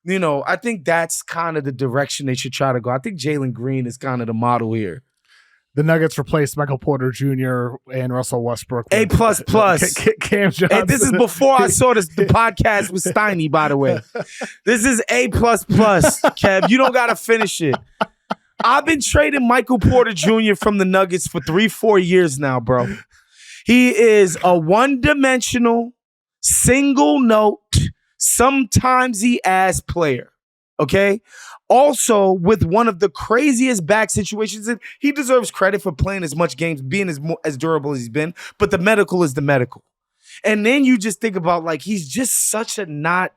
I think that's kind of the direction they should try to go. I think Jalen Green is kind of the model here. The Nuggets replaced Michael Porter Jr. and Russell Westbrook. A++. Cam Johnson. Hey, this is before I saw the podcast with Steiny, by the way. This is A++, Kev. You don't got to finish it. I've been trading Michael Porter Jr. from the Nuggets for 3-4 years now, bro. He is a one-dimensional, single-note, sometimes he ass player, okay? Also, with one of the craziest back situations, and he deserves credit for playing as much games, being as durable as he's been, but the medical is the medical. And then you just think about, he's just such a not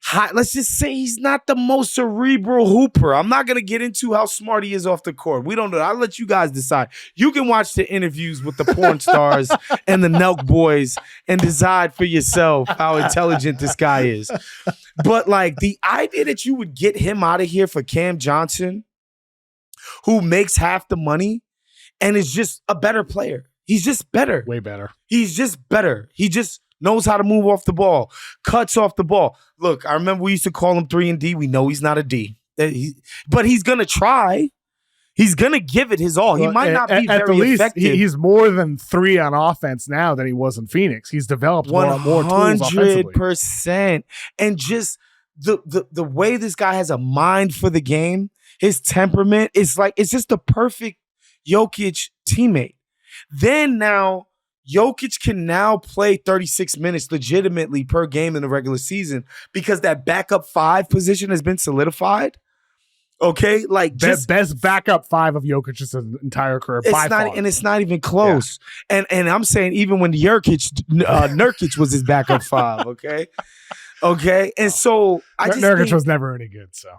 hot. Let's just say he's not the most cerebral hooper. I'm not going to get into how smart he is off the court. We don't know. I'll let you guys decide. You can watch the interviews with the porn stars and the Nelk boys and decide for yourself how intelligent this guy is. But the idea that you would get him out of here for Cam Johnson, who makes half the money and is just a better player. He's just better. Way better. He's just better. He just knows how to move off the ball, cuts off the ball. Look, I remember we used to call him 3 and D. We know he's not a D. But he's going to try. He's going to give it his all. He might not be very effective. He's more than 3 on offense now than he was in Phoenix. He's developed more tools offensively. 100%. And just the way this guy has a mind for the game, his temperament, it's just the perfect Jokic teammate. Then now, Jokic can now play 36 minutes legitimately per game in the regular season because that backup 5 position has been solidified. Okay, best backup 5 of Jokic's entire career. And it's not even close. Yeah. And I'm saying even when Nurkic was his backup 5. Okay, and so Nurkic was never any good. So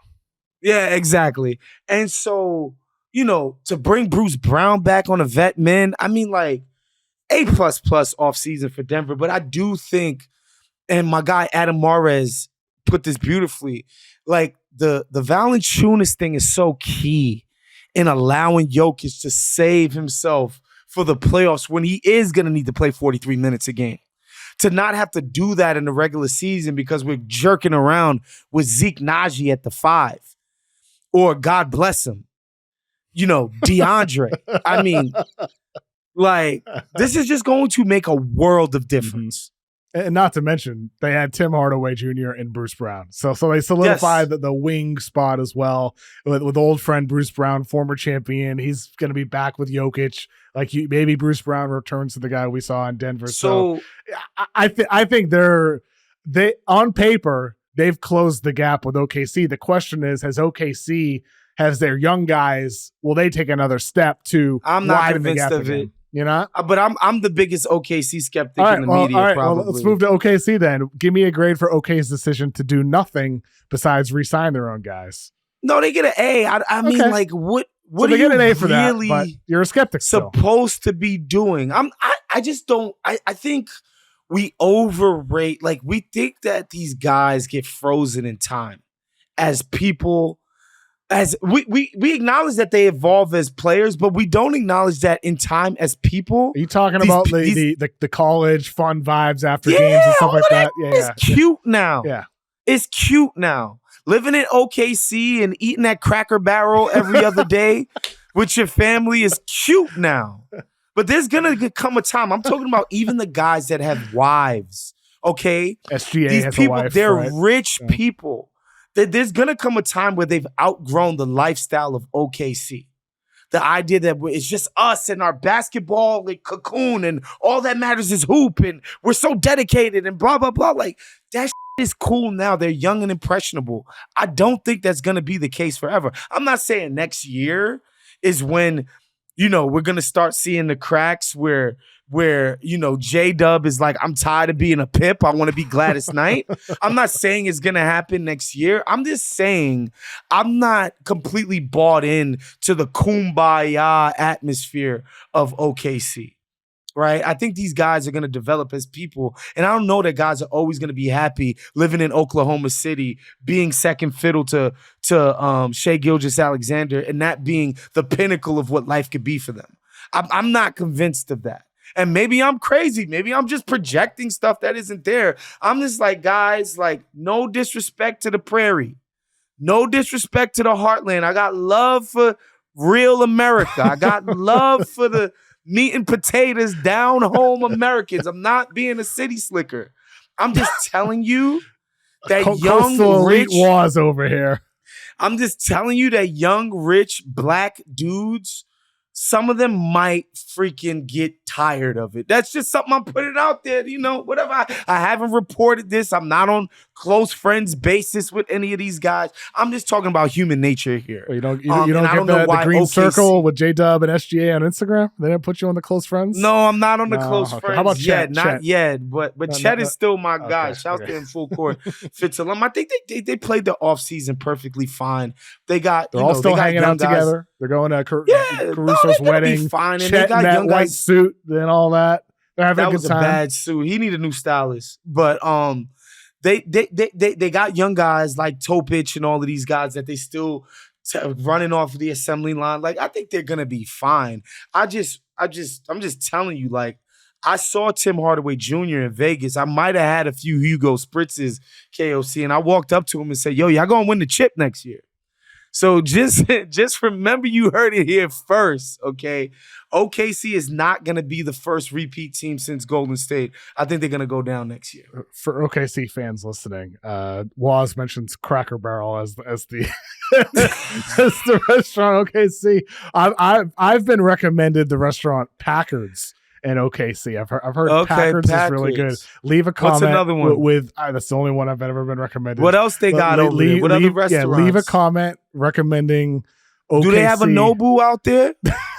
yeah, exactly. And so to bring Bruce Brown back on a vet min, I mean A++ off season for Denver, but I do think, and my guy Adam Mares put this beautifully, the Valanciunas thing is so key in allowing Jokic to save himself for the playoffs when he is going to need to play 43 minutes a game. To not have to do that in the regular season because we're jerking around with Zeke Naji at the 5. Or God bless him, DeAndre. I mean, this is just going to make a world of difference. And not to mention, they had Tim Hardaway Jr. and Bruce Brown. So they solidified the wing spot as well with old friend Bruce Brown, former champion. He's going to be back with Jokic. Maybe Bruce Brown returns to the guy we saw in Denver. So I think they on paper, they've closed the gap with OKC. The question is, has their young guys, will they take another step to widen the gap again? You know? But I'm the biggest OKC skeptic in the media. All right, probably. Well, let's move to OKC then. Give me a grade for OK's decision to do nothing besides re-sign their own guys. No, they get an A. I mean, what so are you an A for really that, but you're a skeptic supposed to be doing? I just don't. I think we overrate. We think that these guys get frozen in time as people. As we acknowledge that they evolve as players, but we don't acknowledge that in time as people. Are you talking about the college fun vibes after games and stuff like that? It's cute now. Yeah. It's cute now. Living in OKC and eating at Cracker Barrel every other day with your family is cute now. But there's going to come a time. I'm talking about even the guys that have wives, okay? SGA These has people, a wife, they're right? rich people. There's going to come a time where they've outgrown the lifestyle of OKC. The idea that it's just us and our basketball cocoon and all that matters is hoop and we're so dedicated and blah, blah, blah. That is cool now. They're young and impressionable. I don't think that's going to be the case forever. I'm not saying next year is when, we're going to start seeing the cracks where where, J-Dub is like, I'm tired of being a pip. I want to be Gladys Knight. I'm not saying it's going to happen next year. I'm just saying I'm not completely bought in to the kumbaya atmosphere of OKC. Right? I think these guys are going to develop as people. And I don't know that guys are always going to be happy living in Oklahoma City, being second fiddle to Shai Gilgeous-Alexander, and that being the pinnacle of what life could be for them. I'm not convinced of that. And maybe I'm crazy. Maybe I'm just projecting stuff that isn't there. I'm just like, guys, like, no disrespect to the prairie. No disrespect to the heartland. I got love for real America. I got love for the meat and potatoes down home Americans. I'm not being a city slicker. I'm just telling you that young rich was over here. I'm just telling you that young rich black dudes, some of them might freaking get tired of it. That's just something I'm putting out there. Whatever. I haven't reported this. I'm not on close friends basis with any of these guys. I'm just talking about human nature here. Well, you don't get the green circle with J-Dub and SGA on Instagram? They didn't put you on the close friends? No, I'm not on the close friends. How about yet? Chet? Not yet. But Chet is still my guy. Shout out to him full court. Fitz-Alum. I think they played the offseason perfectly fine. They're all still hanging out together. They're going to Caruso's wedding. Fine. And Chet they got in that young white guys. suit and all that. They're having a good time. That was a bad suit. He needed a new stylist. But they got young guys like Topic and all of these guys that they still running off of the assembly line. Like, I think they're gonna be fine. I'm just telling you, like, I saw Tim Hardaway Jr. in Vegas. I might have had a few Hugo Spritzes, KOC, and I walked up to him and said, yo, y'all gonna win the chip next year. So just remember you heard it here first, okay? OKC is not going to be the first repeat team since Golden State. I think they're going to go down next year. For OKC fans listening, Waz mentions Cracker Barrel as the as the restaurant OKC. I've been recommended the restaurant Packard's in OKC. I've heard Packard's is really good. Leave a comment. What's another one? With that's the only one I've ever been recommended. What else they got over there? What other restaurants? Yeah, leave a comment recommending OKC. Do they have a Nobu out there?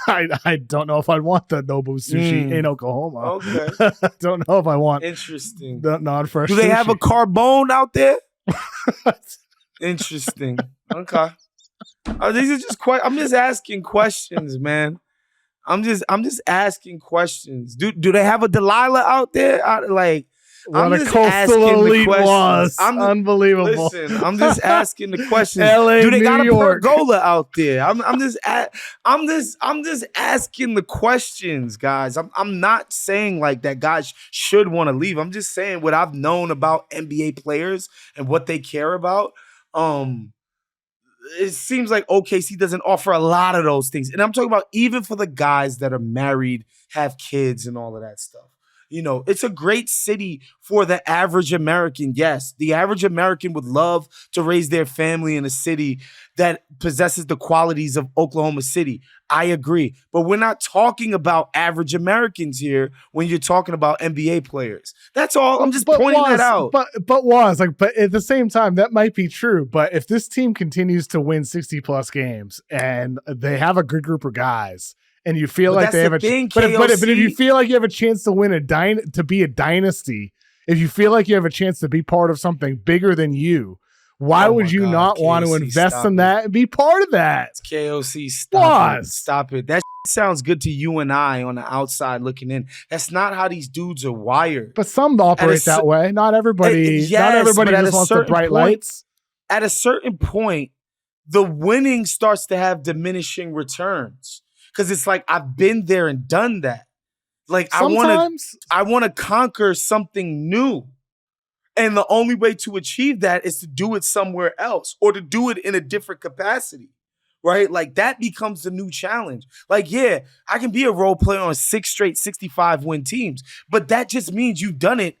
I don't know if I'd want the Nobu sushi in Oklahoma. Okay. I don't know if I want interesting the non-fresh. Do they sushi. have a Carbone out there? Interesting. Okay. These are just I'm just asking questions, man. I'm just asking questions. Do they have a Delilah out there? What a coastal elite was. Unbelievable. Listen, I'm just asking the questions. LA, do they New got a York. pergola out there? I'm just asking the questions, guys. I'm not saying like that guys should want to leave. I'm just saying what I've known about NBA players and what they care about. It seems like OKC doesn't offer a lot of those things. And I'm talking about even for the guys that are married, have kids and all of that stuff. It's a great city for the average American. Yes, the average American would love to raise their family in a city that possesses the qualities of Oklahoma City. I agree. But we're not talking about average Americans here when you're talking about NBA players. That's all. I'm just pointing that out. But at the same time, that might be true. But if this team continues to win 60+ games and they have a good group of guys, and you feel like they have but if you feel like you have a chance to win to be a dynasty, if you feel like you have a chance to be part of something bigger than you, why would you not want to invest in that and be part of that? It's KOC, stop it. That sounds good to you and I on the outside looking in. That's not how these dudes are wired. But some operate that way. Not everybody. Not everybody just wants the bright lights. At a certain point, the winning starts to have diminishing returns. Because it's like, I've been there and done that. Like, sometimes I want to conquer something new. And the only way to achieve that is to do it somewhere else or to do it in a different capacity, right? Like, that becomes the new challenge. Like, yeah, I can be a role player on 6 straight 65-win teams, but that just means you've done it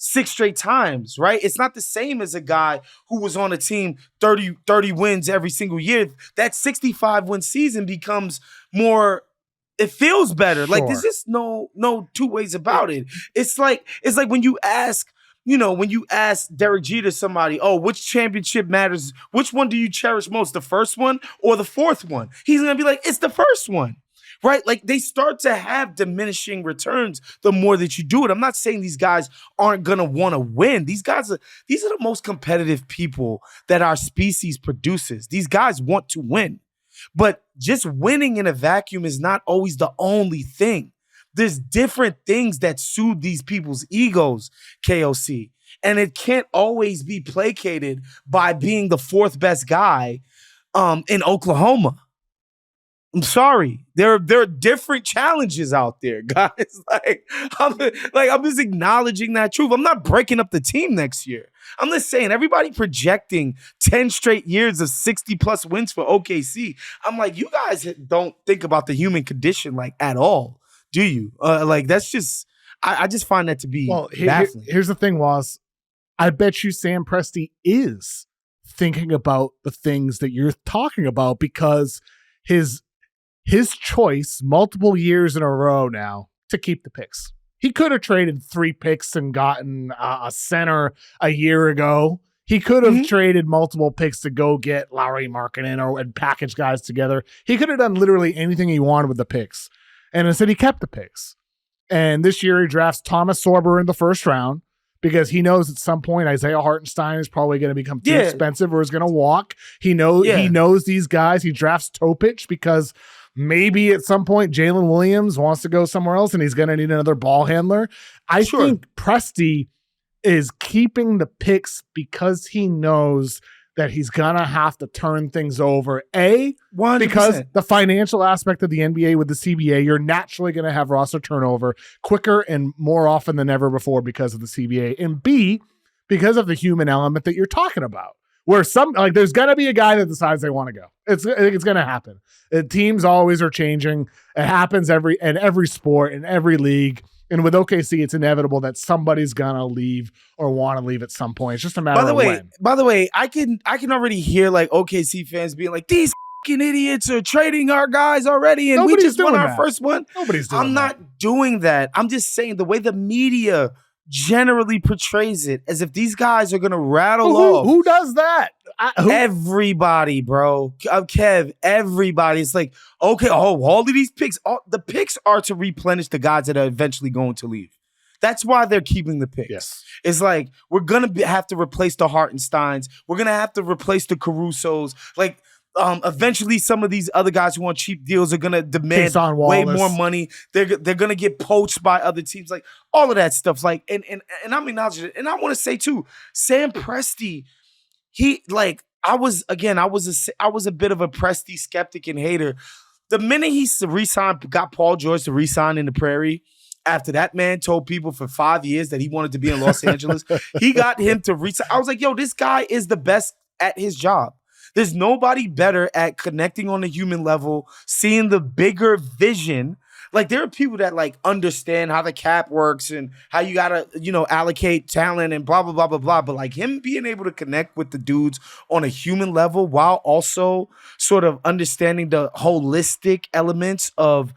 6 straight times, right? It's not the same as a guy who was on a team 30 wins every single year. That 65-win season becomes more, it feels better. Sure. Like, there's just no two ways about it. It's like when you ask, when you ask Derek Jeter somebody, oh, which championship matters? Which one do you cherish most, the first one or the fourth one? He's going to be like, it's the first one. right? Like they start to have diminishing returns the more that you do it. I'm not saying these guys aren't gonna want to win. These are the most competitive people that our species produces. These guys want to win. But just winning in a vacuum is not always the only thing. There's different things that soothe these people's egos, KOC. And it can't always be placated by being the fourth best guy in Oklahoma. I'm sorry. There are different challenges out there, guys. I'm just acknowledging that truth. I'm not breaking up the team next year. I'm just saying everybody projecting 10 straight years of 60-plus wins for OKC. I'm like, you guys don't think about the human condition like at all, do you? That's just I just find that to be baffling. Here's the thing, Waz. I bet you Sam Presti is thinking about the things that you're talking about because his choice multiple years in a row now to keep the picks. He could have traded 3 picks and gotten a center a year ago. He could have traded multiple picks to go get Lauri Markkanen and package guys together. He could have done literally anything he wanted with the picks. And instead he kept the picks. And this year he drafts Thomas Sorber in the first round because he knows at some point Isaiah Hartenstein is probably going to become too expensive or is going to walk. He knows these guys. He drafts Topic because maybe at some point Jalen Williams wants to go somewhere else and he's going to need another ball handler. I think Presti is keeping the picks because he knows that he's going to have to turn things over. 100%. Because the financial aspect of the NBA with the CBA, you're naturally going to have roster turnover quicker and more often than ever before because of the CBA. And B, because of the human element that you're talking about. Where there's going to be a guy that decides they want to go. It's going to happen. Teams always are changing. It happens in every sport, in every league. And with OKC, it's inevitable that somebody's going to leave or want to leave at some point. It's just a matter of when. By the way, I can already hear like OKC fans being like, these fucking idiots are trading our guys already and we just won our first one. Nobody's doing that. I'm not doing that. I'm just saying the way the media generally portrays it as if these guys are going to rattle off. Who does that? Everybody, bro. Kev, everybody. It's like, okay, all of these picks, the picks are to replenish the guys that are eventually going to leave. That's why they're keeping the picks. Yes. It's like, we're going to have to replace the Hartensteins. We're going to have to replace the Carusos. Like, eventually some of these other guys who want cheap deals are going to demand way more money. They're going to get poached by other teams. Like, all of that stuff. Like, and I'm acknowledging it. And I want to say, too, Sam Presti, I was a bit of a Presti skeptic and hater. The minute he got Paul George to re-sign in the Prairie, after that man told people for 5 years that he wanted to be in Los Angeles, he got him to re-sign. I was like, yo, this guy is the best at his job. There's nobody better at connecting on a human level, seeing the bigger vision. Like, there are people that like understand how the cap works and how you gotta, allocate talent and blah, blah, blah, blah, blah. But like him being able to connect with the dudes on a human level while also sort of understanding the holistic elements of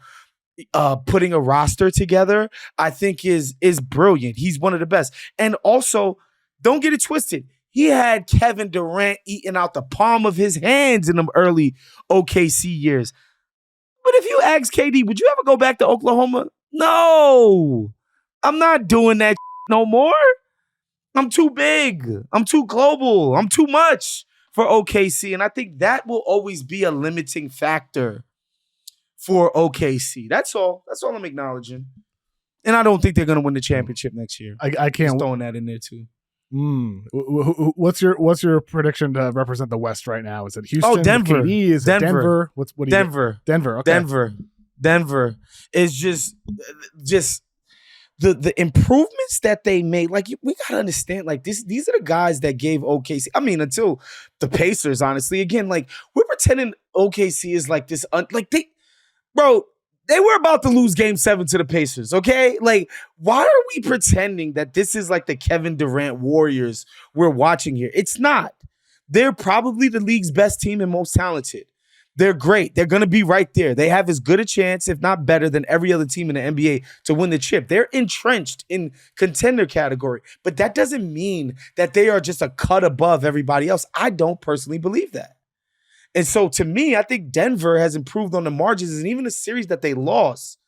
putting a roster together, I think is brilliant. He's one of the best. And also, don't get it twisted. He had Kevin Durant eating out the palm of his hands in them early OKC years. But if you ask KD, would you ever go back to Oklahoma? No. I'm not doing that no more. I'm too big. I'm too global. I'm too much for OKC. And I think that will always be a limiting factor for OKC. That's all. That's all I'm acknowledging. And I don't think they're going to win the championship next year. I can't. Just throwing that in there too. What's your prediction to represent the West right now? Is it Houston? Oh, Denver. KD? Is it Denver? What do you Denver. get? Denver. Okay. Denver is just the improvements that they made. Like, we gotta understand. Like, these are the guys that gave OKC. I mean, until the Pacers, honestly. Again, like, we're pretending OKC is like this. They were about to lose Game 7 to the Pacers, okay? Like, why are we pretending that this is like the Kevin Durant Warriors we're watching here? It's not. They're probably the league's best team and most talented. They're great. They're going to be right there. They have as good a chance, if not better, than every other team in the NBA to win the chip. They're entrenched in contender category, but that doesn't mean that they are just a cut above everybody else. I don't personally believe that. And so to me, I think Denver has improved on the margins, and even the series that they lost.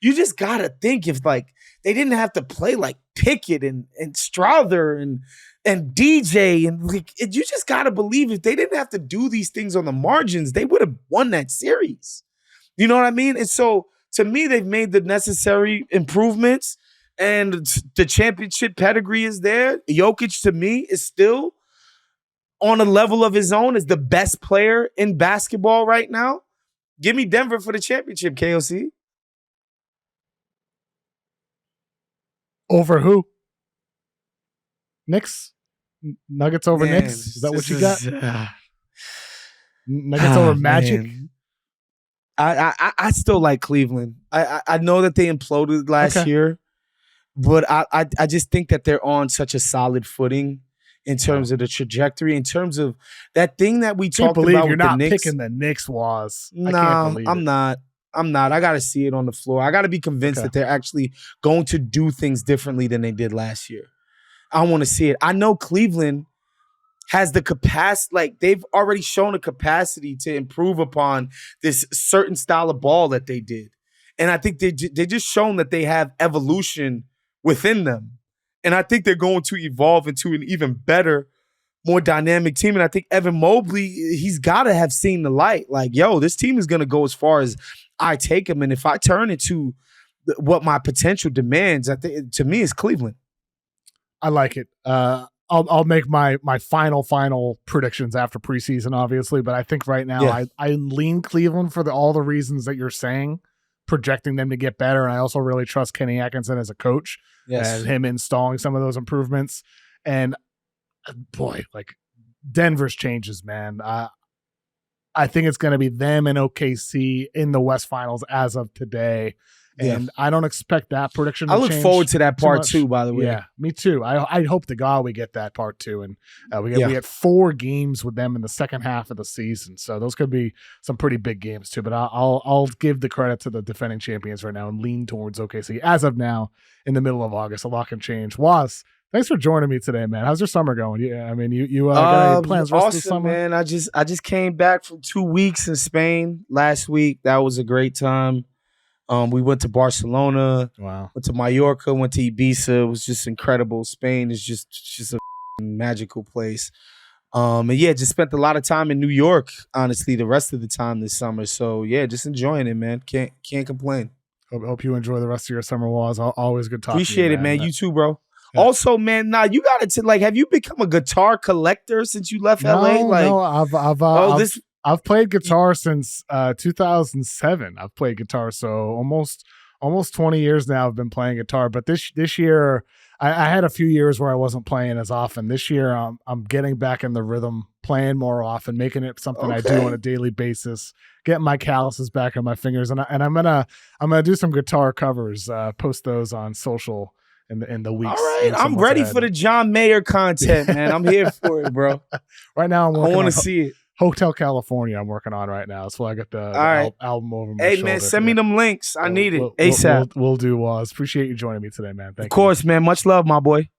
You just gotta think if like they didn't have to play like Pickett and Strother and DJ and like you just gotta believe if they didn't have to do these things on the margins, they would have won that series. You know what I mean? And so to me, they've made the necessary improvements, and the championship pedigree is there. Jokic to me is still on a level of his own as the best player in basketball right now. Give me Denver for the championship, KOC. Over who? Knicks? Nuggets over Knicks? Is that what you got? Nuggets over Magic? Man. I still like Cleveland. I know that they imploded last year, but I just think that they're on such a solid footing in terms of the trajectory, in terms of that thing that we talked about you're with not the Knicks. Picking the Knicks was. No, I'm not. I got to see it on the floor. I got to be convinced that they're actually going to do things differently than they did last year. I want to see it. I know Cleveland has the capacity, like they've already shown a capacity to improve upon this certain style of ball that they did. And I think they just shown that they have evolution within them. And I think they're going to evolve into an even better, more dynamic team. And I think Evan Mobley, he's got to have seen the light. Like, yo, this team is going to go as far as I take him. And if I turn it to what my potential demands, I think to me, it's Cleveland. I like it. I'll make my final predictions after preseason, obviously. But I think right now I lean Cleveland for all the reasons that you're saying, projecting them to get better. And I also really trust Kenny Atkinson as a coach and him installing some of those improvements. And boy, like Denver's changes, man. I think it's going to be them and OKC in the West Finals as of today. And I don't expect that prediction to change. I look forward to that part two, by the way. Yeah, me too. I hope to God we get that part two. And we get 4 games with them in the second half of the season. So those could be some pretty big games too. But I'll give the credit to the defending champions right now and lean towards OKC as of now in the middle of August. A lot can change. Was, thanks for joining me today, man. How's your summer going? Yeah, I mean, you got any plans for the rest of the summer? Man. I just came back from 2 weeks in Spain last week. That was a great time. We went to Barcelona. Wow. Went to Mallorca. Went to Ibiza. It was just incredible. Spain is just a magical place. And yeah, just spent a lot of time in New York. Honestly, the rest of the time this summer. So yeah, just enjoying it, man. Can't complain. Hope you enjoy the rest of your summer. Was always good talking. Appreciate to you, it, man. You too, bro. Yeah. Also, man, you got it to like. Have you become a guitar collector since you left LA? Like, no, I've played guitar since 2007. I've played guitar, so almost 20 years now I've been playing guitar. But this year, I had a few years where I wasn't playing as often. This year, I'm getting back in the rhythm, playing more often, making it something I do on a daily basis, getting my calluses back on my fingers, and I'm gonna do some guitar covers, post those on social in the weeks. All right, I'm ready for the John Mayer content, man. I'm here for it, bro. Right now, I want to see it. Hotel California I'm working on right now. So I got the album over my shoulder. Hey, man, send me them links. I need it ASAP. We'll do, Waz. Appreciate you joining me today, man. Thank you. Of course, man. Much love, my boy.